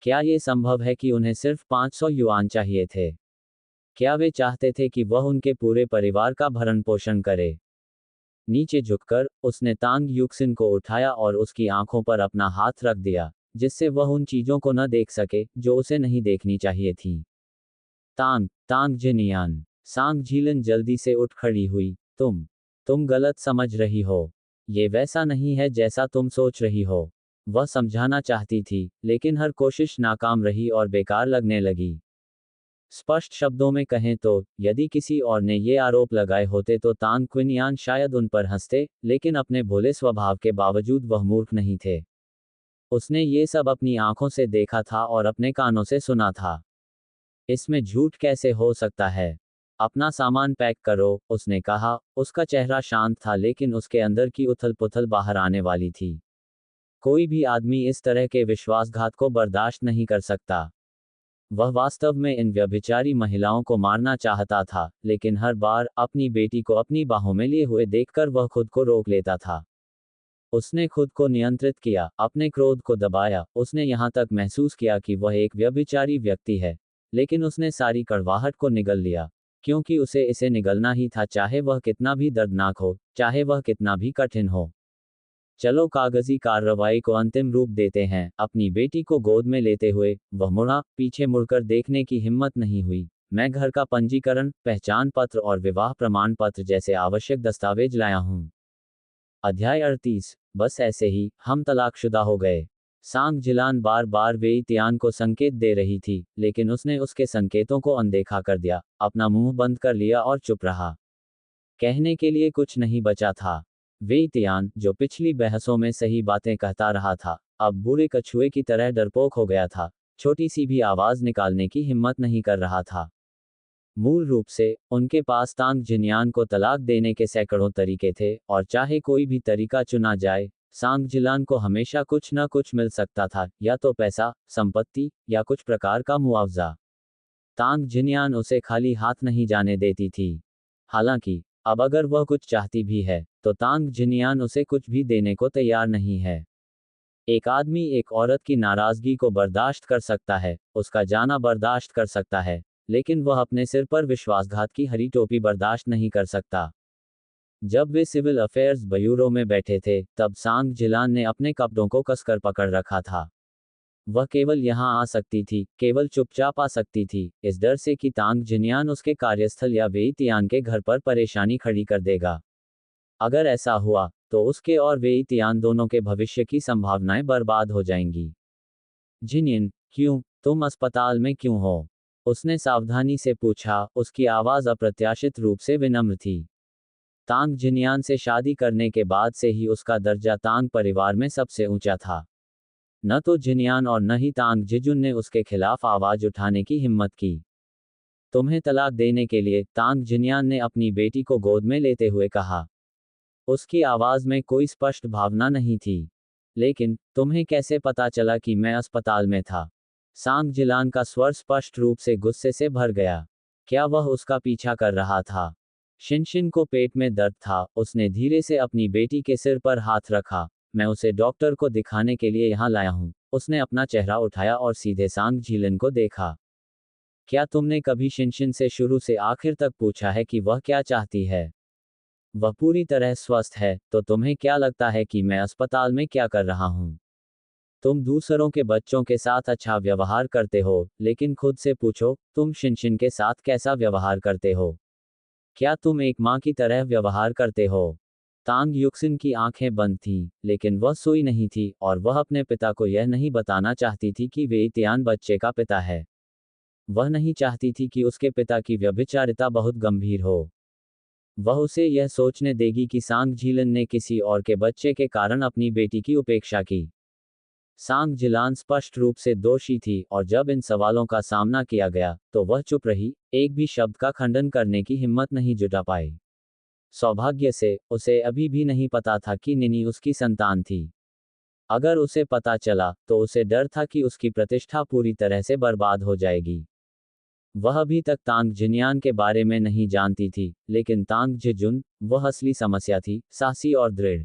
क्या ये संभव है कि उन्हें सिर्फ 500 युआन चाहिए थे? क्या वे चाहते थे कि वह उनके पूरे परिवार का भरण पोषण करे? नीचे झुककर उसने तांग युक्सिन को उठाया और उसकी आंखों पर अपना हाथ रख दिया, जिससे वह उन चीजों को न देख सके जो उसे नहीं देखनी चाहिए थी। तांग तांग जिनियान। सांग झीलन जल्दी से उठ खड़ी हुई। तुम गलत समझ रही हो। ये वैसा नहीं है जैसा तुम सोच रही हो। वह समझाना चाहती थी, लेकिन हर कोशिश नाकाम रही और बेकार लगने लगी। स्पष्ट शब्दों में कहें तो, यदि किसी और ने ये आरोप लगाए होते तो तांग क्विनियान शायद उन पर हंसते, लेकिन अपने भोले स्वभाव के बावजूद वह मूर्ख नहीं थे। उसने ये सब अपनी आंखों से देखा था और अपने कानों से सुना था। इसमें झूठ कैसे हो सकता है? अपना सामान पैक करो, उसने कहा। उसका चेहरा शांत था, लेकिन उसके अंदर की उथल पुथल बाहर आने वाली थी। कोई भी आदमी इस तरह के विश्वासघात को बर्दाश्त नहीं कर सकता। वह वास्तव में इन व्यभिचारी महिलाओं को मारना चाहता था, लेकिन हर बार अपनी बेटी को अपनी बाहों में लिए हुए देखकर वह खुद को रोक लेता था। उसने खुद को नियंत्रित किया, अपने क्रोध को दबाया। उसने यहाँ तक महसूस किया कि वह एक व्यभिचारी व्यक्ति है, लेकिन उसने सारी कड़वाहट को निगल लिया, क्योंकि उसे इसे निगलना ही था, चाहे वह कितना भी दर्दनाक हो, चाहे वह कितना भी कठिन हो। चलो कागजी कार्रवाई को अंतिम रूप देते हैं। अपनी बेटी को गोद में लेते हुए वह मुड़ा, पीछे मुड़कर देखने की हिम्मत नहीं हुई। मैं घर का पंजीकरण, पहचान पत्र और विवाह प्रमाण पत्र जैसे आवश्यक दस्तावेज लाया हूँ। अध्याय 38। बस ऐसे ही हम तलाकशुदा हो गए। सांग जिलान बार बार वेई तियान को संकेत दे रही थी, लेकिन उसने उसके संकेतों को अनदेखा कर दिया, अपना मुंह बंद कर लिया और चुप रहा। कहने के लिए कुछ नहीं बचा था। वेई तियान, जो पिछली बहसों में सही बातें कहता रहा था, अब बूढ़े कछुए की तरह डरपोक हो गया था, छोटी सी भी आवाज निकालने की हिम्मत नहीं कर रहा था। मूल रूप से, उनके पास तांग जिन्यान को तलाक देने के सैकड़ों तरीके थे, और चाहे कोई भी तरीका चुना जाए, सांग जिलान को हमेशा कुछ न कुछ मिल सकता था, या तो पैसा, संपत्ति, या कुछ प्रकार का मुआवजा। तांग जिन्यान उसे खाली हाथ नहीं जाने देती थी। हालांकि, अब अगर वह कुछ चाहती भी है, तो तांग जिन्यान उसे कुछ भी देने को तैयार नहीं है। एक आदमी एक औरत की नाराजगी को बर्दाश्त कर सकता है, उसका जाना बर्दाश्त कर सकता है, लेकिन वह अपने सिर पर विश्वासघात की हरी टोपी बर्दाश्त नहीं कर सकता। जब वे सिविल अफेयर्स ब्यूरो में बैठे थे, तब सांग जिलान ने अपने कपड़ों को कसकर पकड़ रखा था। वह केवल यहाँ आ सकती थी, केवल चुपचाप आ सकती थी, इस डर से कि तांग जिन्यान उसके कार्यस्थल या वेई तियान के घर पर परेशानी खड़ी कर देगा। अगर ऐसा हुआ, तो उसके और वेई तियान दोनों के भविष्य की संभावनाएं बर्बाद हो जाएंगी। जिनियन, क्यों, तुम अस्पताल में क्यों हो? उसने सावधानी से पूछा, उसकी आवाज अप्रत्याशित रूप से विनम्र थी। तांग जिन्यान से शादी करने के बाद से ही उसका दर्जा तांग परिवार में सबसे ऊंचा था। न तो जिन्यान और न ही तांग जिजुन ने उसके खिलाफ आवाज उठाने की हिम्मत की। तुम्हें तलाक देने के लिए, तांग जिन्यान ने अपनी बेटी को गोद में लेते हुए कहा। उसकी आवाज में कोई स्पष्ट भावना नहीं थी। लेकिन, तुम्हें कैसे पता चला कि मैं अस्पताल में था? सांग जिलान का स्वर स्पष्ट रूप से गुस्से से भर गया। क्या वह उसका पीछा कर रहा था? शिनशिन को पेट में दर्द था, उसने धीरे से अपनी बेटी के सिर पर हाथ रखा। मैं उसे डॉक्टर को दिखाने के लिए यहाँ लाया हूँ। उसने अपना चेहरा उठाया और सीधे सांग झीलन को देखा। क्या तुमने कभी शिनशिन से शुरू से आखिर तक पूछा है कि वह क्या चाहती है? वह पूरी तरह स्वस्थ है, तो तुम्हें क्या लगता है कि मैं अस्पताल में क्या कर रहा हूँ? तुम दूसरों के बच्चों के साथ अच्छा व्यवहार करते हो, लेकिन खुद से पूछो, तुम शिनशिन के साथ कैसा व्यवहार करते हो? क्या तुम एक माँ की तरह व्यवहार करते हो? तांग युक्सिन की आंखें बंद थीं, लेकिन वह सोई नहीं थी, और वह अपने पिता को यह नहीं बताना चाहती थी कि वेई तियान बच्चे का पिता है। वह नहीं चाहती थी कि उसके पिता की व्यभिचारिता बहुत गंभीर हो। वह उसे यह सोचने देगी कि सांग झीलन ने किसी और के बच्चे के कारण अपनी बेटी की उपेक्षा की। सांग जिलान स्पष्ट रूप से दोषी थी, और जब इन सवालों का सामना किया गया, तो वह चुप रही, एक भी शब्द का खंडन करने की हिम्मत नहीं जुटा पाई। सौभाग्य से, उसे अभी भी नहीं पता था कि निनी उसकी संतान थी। अगर उसे पता चला, तो उसे डर था कि उसकी प्रतिष्ठा पूरी तरह से बर्बाद हो जाएगी। वह अभी तक तांग जिन्यान के बारे में नहीं जानती थी, लेकिन तांग जिजुन, वह असली समस्या थी, साहसी और दृढ़।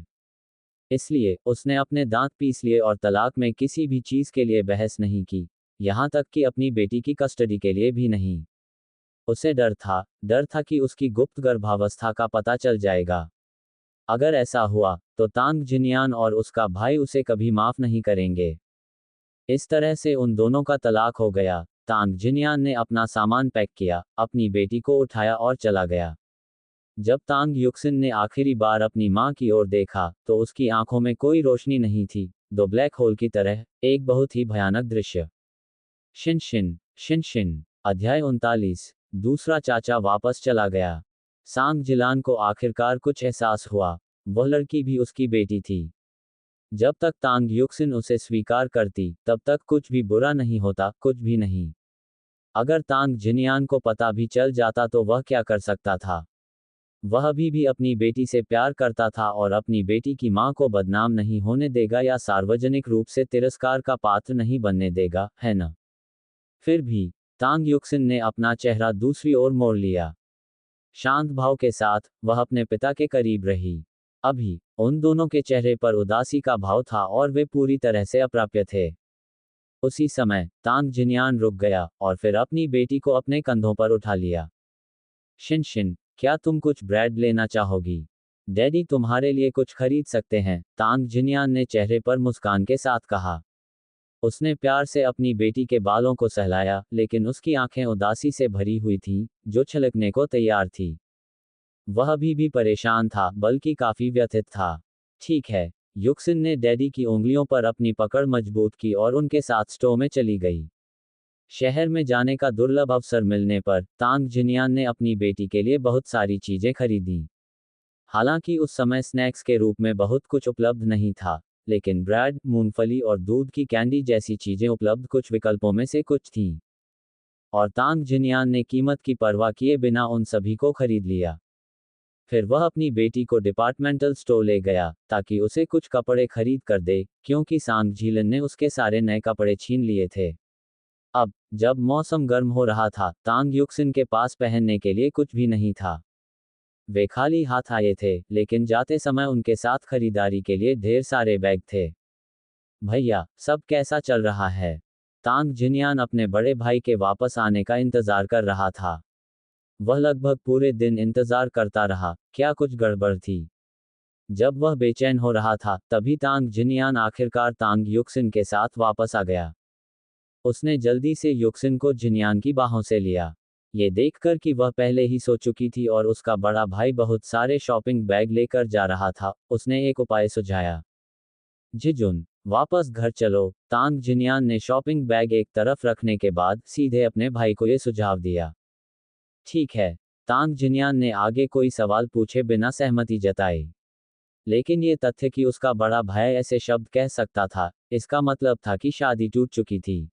इसलिए, उसने अपने दांत पीस लिए और तलाक में किसी भी चीज के लिए बहस नहीं की, यहाँ तक कि अपनी बेटी की कस्टडी के लिए भी नहीं। उसे डर था कि उसकी गुप्त गर्भावस्था का पता चल जाएगा। अगर ऐसा हुआ, तो तांग जिन्यान और उसका भाई उसे कभी माफ नहीं करेंगे। इस तरह से उन दोनों का तलाक हो गया। तांग जिन्यान ने अपना सामान पैक किया, अपनी बेटी को उठाया और चला गया। जब तांग युक्सिन ने आखिरी बार अपनी मां की ओर देखा, तो उसकी आंखों में कोई रोशनी नहीं थी, दो ब्लैक होल की तरह, एक बहुत ही भयानक दृश्य। शिनशिन, शिनशिन। अध्याय 39। दूसरा चाचा वापस चला गया। सांग जिलान को आखिरकार कुछ एहसास हुआ, वह लड़की भी उसकी बेटी थी। जब तक तांग युक्सिन उसे स्वीकार करती, तब तक कुछ भी बुरा नहीं होता, कुछ भी नहीं। अगर तांग जिन्यान को पता भी चल जाता तो वह क्या कर सकता था? वह अभी भी अपनी बेटी से प्यार करता था और अपनी बेटी की मां को बदनाम नहीं होने देगा या सार्वजनिक रूप से तिरस्कार का पात्र नहीं बनने देगा, है न? फिर भी, तांग युक्सिन ने अपना चेहरा दूसरी ओर मोड़ लिया। शांत भाव के साथ, वह अपने पिता के करीब रही। अभी, उन दोनों के चेहरे पर उदासी का भाव था और वे पूरी तरह से अप्राप्य थे। उसी समय, तांग जिन्यान रुक गया, और फिर अपनी बेटी को अपने कंधों पर उठा लिया। शिनशिन, क्या तुम कुछ ब्रेड लेना चाहोगी? डैडी तुम्हारे लिए कुछ खरीद सकते हैं, तांग जिन्यान ने चेहरे पर मुस्कान के साथ कहा। उसने प्यार से अपनी बेटी के बालों को सहलाया, लेकिन उसकी आंखें उदासी से भरी हुई थीं, जो छलकने को तैयार थी। वह अभी भी परेशान था, बल्कि काफी व्यथित था। ठीक है, युक्सिन ने डैडी की उंगलियों पर अपनी पकड़ मजबूत की और उनके साथ स्टोव में चली गई। शहर में जाने का दुर्लभ अवसर मिलने पर, तांग जिन्यान ने अपनी बेटी के लिए बहुत सारी चीजें खरीदी। हालांकि उस समय स्नैक्स के रूप में बहुत कुछ उपलब्ध नहीं था, लेकिन ब्रेड, मूंगफली और दूध की कैंडी जैसी चीजें उपलब्ध कुछ विकल्पों में से कुछ थीं। और तांग जिनयान ने कीमत की परवाह किए बिना उन सभी को खरीद लिया। फिर वह अपनी बेटी को डिपार्टमेंटल स्टोर ले गया ताकि उसे कुछ कपड़े खरीद कर दे, क्योंकि सांग झीलन ने उसके सारे नए कपड़े छीन लिए थे। अब जब मौसम गर्म हो रहा था, तांग युक्सिन के पास पहनने के लिए कुछ भी नहीं था। वे खाली हाथ आए थे, लेकिन जाते समय उनके साथ खरीदारी के लिए ढेर सारे बैग थे। भैया, सब कैसा चल रहा है? तांग जिनयान अपने बड़े भाई के वापस आने का इंतजार कर रहा था। वह लगभग पूरे दिन इंतजार करता रहा, क्या कुछ गड़बड़ थी? जब वह बेचैन हो रहा था, तभी तांग जिनयान आखिरकार तांग युक्सिन के साथ वापस आ गया। उसने जल्दी से युक्सिन को जिनयान की बाहों से लिया। ये देखकर कि वह पहले ही सो चुकी थी और उसका बड़ा भाई बहुत सारे शॉपिंग बैग लेकर जा रहा था, उसने एक उपाय सुझाया। जिजुन, वापस घर चलो। तांग जिनयान ने शॉपिंग बैग एक तरफ रखने के बाद सीधे अपने भाई को यह सुझाव दिया। ठीक है। तांग जिनयान ने आगे कोई सवाल पूछे बिना सहमति जताई। लेकिन ये तथ्य कि उसका बड़ा भाई ऐसे शब्द कह सकता था, इसका मतलब था कि शादी टूट चुकी थी।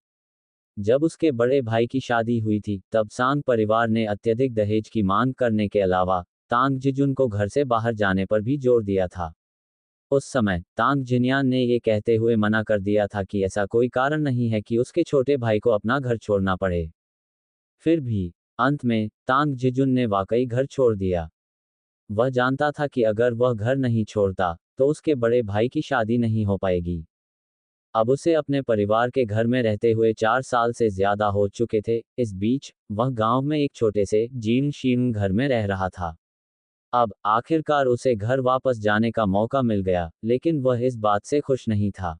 जब उसके बड़े भाई की शादी हुई थी, तब सांग परिवार ने अत्यधिक दहेज की मांग करने के अलावा तांग जिजुन को घर से बाहर जाने पर भी जोर दिया था। उस समय तांग जिनयान ने ये कहते हुए मना कर दिया था कि ऐसा कोई कारण नहीं है कि उसके छोटे भाई को अपना घर छोड़ना पड़े। फिर भी अंत में तांग जिजुन ने वाकई घर छोड़ दिया। वह जानता था कि अगर वह घर नहीं छोड़ता, तो उसके बड़े भाई की शादी नहीं हो पाएगी। अब उसे अपने परिवार के घर में रहते हुए 4 साल से ज्यादा हो चुके थे। इस बीच वह गांव में एक छोटे से जीर्ण शीर्ण घर में रह रहा था। अब आखिरकार उसे घर वापस जाने का मौका मिल गया, लेकिन वह इस बात से खुश नहीं था।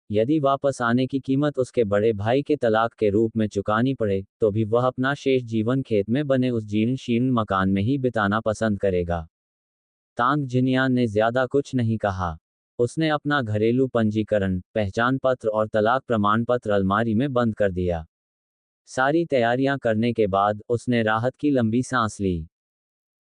यदि वापस आने की कीमत उसके बड़े भाई के तलाक के रूप में चुकानी पड़े, तो भी वह अपना शेष जीवन खेत में बने उस जीर्ण शीर्ण मकान में ही बिताना पसंद करेगा। तांग जिनयान ने ज्यादा कुछ नहीं कहा। उसने अपना घरेलू पंजीकरण, पहचान पत्र और तलाक प्रमाण पत्र अलमारी में बंद कर दिया। सारी तैयारियां करने के बाद उसने राहत की लंबी सांस ली।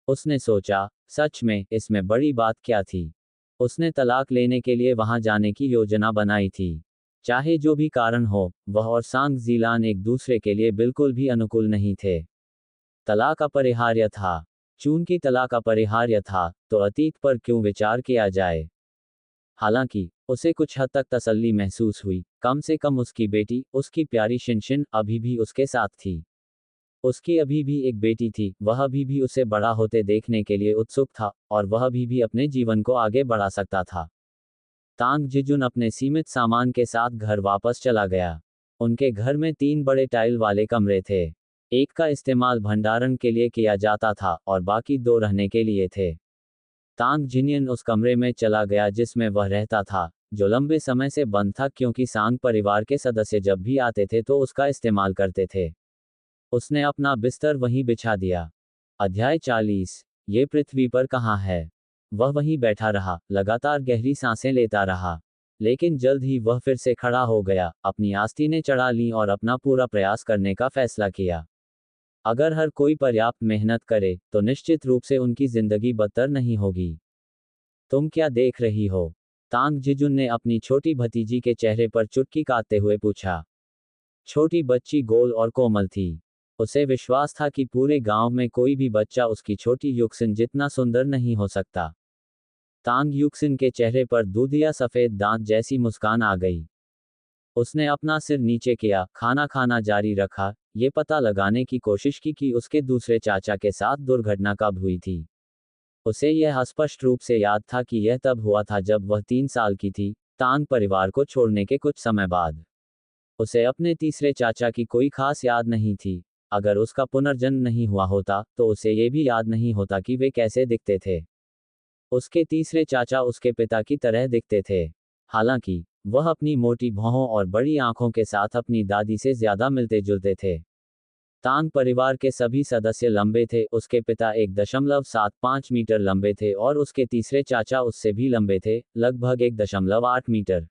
उसने सोचा, सच में इसमें बड़ी बात क्या थी? उसने तलाक लेने के लिए वहां जाने की योजना बनाई थी। चाहे जो भी कारण हो, वह और सांग जीलान एक दूसरे के लिए बिल्कुल भी अनुकूल नहीं थे। तलाक अपरिहार्य था। चूंकि तलाक अपरिहार्य था, तो अतीत पर क्यों विचार किया जाए? हालांकि उसे कुछ हद तक तसल्ली महसूस हुई, कम से कम उसकी बेटी, उसकी प्यारी शिनशिन, अभी भी उसके साथ थी। उसकी अभी भी एक बेटी थी, वह अभी भी उसे बड़ा होते देखने के लिए उत्सुक था, और वह अभी भी अपने जीवन को आगे बढ़ा सकता था। तांग जिजुन अपने सीमित सामान के साथ घर वापस चला गया। उनके घर में 3 बड़े टाइल वाले कमरे थे। एक का इस्तेमाल भंडारण के लिए किया जाता था और बाकी 2 रहने के लिए थे। तांग जिनियन उस कमरे में चला गया जिसमें वह रहता था, जो लंबे समय से बंद था क्योंकि सांग परिवार के सदस्य जब भी आते थे तो उसका इस्तेमाल करते थे। उसने अपना बिस्तर वहीं बिछा दिया। अध्याय 40। ये पृथ्वी पर कहाँ है? वह वहीं बैठा रहा, लगातार गहरी सांसें लेता रहा। लेकिन जल्द ही वह फिर से खड़ा हो गया, अपनी आस्तीनें चढ़ा लीं और अपना पूरा प्रयास करने का फैसला किया। अगर हर कोई पर्याप्त मेहनत करे, तो निश्चित रूप से उनकी जिंदगी बदतर नहीं होगी। तुम क्या देख रही हो? तांग जिजुन ने अपनी छोटी भतीजी के चेहरे पर चुटकी काटते हुए पूछा। छोटी बच्ची गोल और कोमल थी। उसे विश्वास था कि पूरे गांव में कोई भी बच्चा उसकी छोटी युक्सिन जितना सुंदर नहीं हो सकता। तांग युक्सिन के चेहरे पर दूधिया सफेद दांत जैसी मुस्कान आ गई। उसने अपना सिर नीचे किया, खाना खाना जारी रखा, ये पता लगाने की कोशिश की कि उसके दूसरे चाचा के साथ दुर्घटना कब हुई थी। उसे यह स्पष्ट रूप से याद था कि यह तब हुआ था जब वह 3 साल की थी, तांग परिवार को छोड़ने के कुछ समय बाद। उसे अपने तीसरे चाचा की कोई खास याद नहीं थी। अगर उसका पुनर्जन्म नहीं हुआ होता, तो उसे ये भी याद नहीं होता कि वे कैसे दिखते थे। उसके तीसरे चाचा उसके पिता की तरह दिखते थे। हालांकि वह अपनी मोटी भौहों और बड़ी आंखों के साथ अपनी दादी से ज्यादा मिलते जुलते थे। तांग परिवार के सभी सदस्य लंबे थे। उसके पिता 1.75 मीटर लंबे थे और उसके तीसरे चाचा उससे भी लंबे थे, लगभग 1.8 मीटर।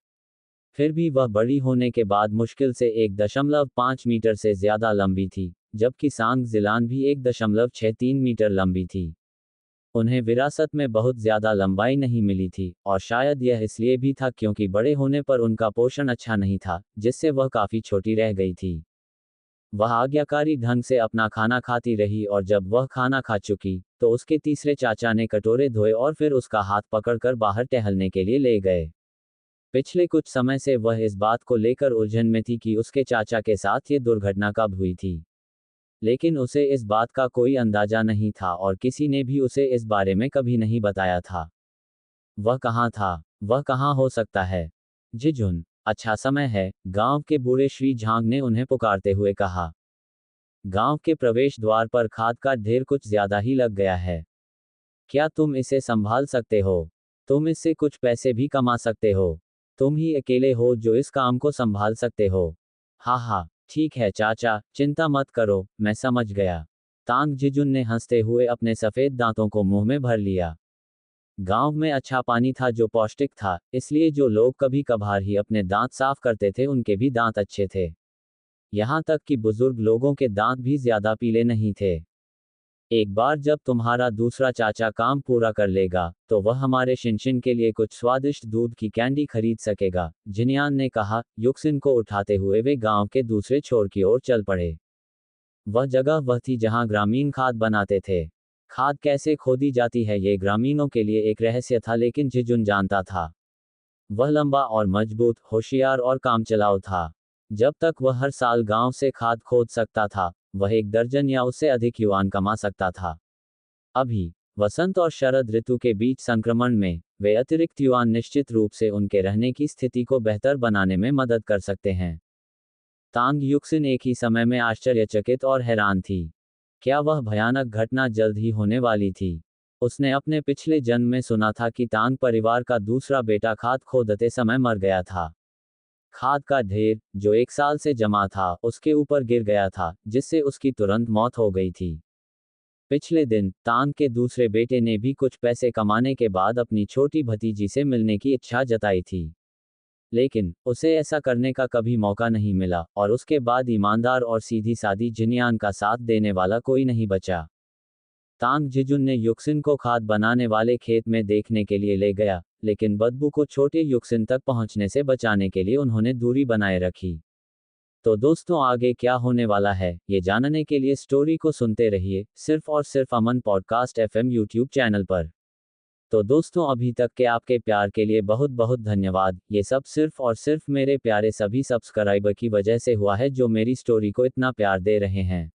फिर भी वह बड़ी होने के बाद मुश्किल से 1.5 मीटर से ज्यादा लंबी थी, जबकि सांग जिलान भी 1.63 मीटर लंबी थी। उन्हें विरासत में बहुत ज्यादा लंबाई नहीं मिली थी, और शायद यह इसलिए भी था क्योंकि बड़े होने पर उनका पोषण अच्छा नहीं था, जिससे वह काफी छोटी रह गई थी। वह आज्ञाकारी ढंग से अपना खाना खाती रही, और जब वह खाना खा चुकी तो उसके तीसरे चाचा ने कटोरे धोए और फिर उसका हाथ पकड़कर बाहर टहलने के लिए ले गए। पिछले कुछ समय से वह इस बात को लेकर उलझन में थी कि उसके चाचा के साथ ये दुर्घटना कब हुई थी, लेकिन उसे इस बात का कोई अंदाजा नहीं था और किसी ने भी उसे इस बारे में कभी नहीं बताया था। वह कहाँ था? वह कहाँ हो सकता है? जिजुन, अच्छा समय है, गांव के बूढ़े श्री झांग ने उन्हें पुकारते हुए कहा। गांव के प्रवेश द्वार पर खाद का ढेर कुछ ज्यादा ही लग गया है। क्या तुम इसे संभाल सकते हो? तुम इससे कुछ पैसे भी कमा सकते हो। तुम ही अकेले हो जो इस काम को संभाल सकते हो। हाँ हाँ, ठीक है चाचा, चिंता मत करो, मैं समझ गया। तांग जिजुन ने हंसते हुए अपने सफेद दांतों को मुंह में भर लिया। गांव में अच्छा पानी था जो पौष्टिक था, इसलिए जो लोग कभी कभार ही अपने दांत साफ करते थे उनके भी दांत अच्छे थे। यहाँ तक कि बुजुर्ग लोगों के दांत भी ज्यादा पीले नहीं थे। एक बार जब तुम्हारा दूसरा चाचा काम पूरा कर लेगा तो वह हमारे शिनशिन के लिए कुछ स्वादिष्ट दूध की कैंडी खरीद सकेगा, जिनयान ने कहा। युक्सिन को उठाते हुए वे गांव के दूसरे छोर की ओर चल पड़े। वह जगह वह थी जहां ग्रामीण खाद बनाते थे। खाद कैसे खोदी जाती है ये ग्रामीणों के लिए एक रहस्य था, लेकिन जिजुन जानता था। वह लंबा और मजबूत, होशियार और कामचलाऊ था। जब तक वह हर साल गांव से खाद खोद सकता था, वह 1 दर्जन या उससे अधिक युआन कमा सकता था। अभी वसंत और शरद ऋतु के बीच संक्रमण में वे अतिरिक्त युआन निश्चित रूप से उनके रहने की स्थिति को बेहतर बनाने में मदद कर सकते हैं। तांग युक्सिन एक ही समय में आश्चर्यचकित और हैरान थी। क्या वह भयानक घटना जल्द ही होने वाली थी? उसने अपने पिछले जन्म में सुना था कि तांग परिवार का दूसरा बेटा खाद खोदते समय मर गया था। खाद का ढेर, जो 1 साल से जमा था, उसके ऊपर गिर गया था, जिससे उसकी तुरंत मौत हो गई थी। पिछले दिन तांग के दूसरे बेटे ने भी कुछ पैसे कमाने के बाद अपनी छोटी भतीजी से मिलने की इच्छा जताई थी, लेकिन उसे ऐसा करने का कभी मौका नहीं मिला, और उसके बाद ईमानदार और सीधी सादी जिनयान का साथ देने वाला कोई नहीं बचा। तांग जिजुन ने युक्सिन को खाद बनाने वाले खेत में देखने के लिए ले गया, लेकिन बदबू को छोटे युक्सिन तक पहुंचने से बचाने के लिए उन्होंने दूरी बनाए रखी। तो दोस्तों, आगे क्या होने वाला है ये जानने के लिए स्टोरी को सुनते रहिए, सिर्फ और सिर्फ अमन पॉडकास्ट एफएम यूट्यूब चैनल पर। तो दोस्तों, अभी तक के आपके प्यार के लिए बहुत बहुत धन्यवाद। ये सब सिर्फ और सिर्फ मेरे प्यारे सभी सब्सक्राइबर की वजह से हुआ है जो मेरी स्टोरी को इतना प्यार दे रहे हैं।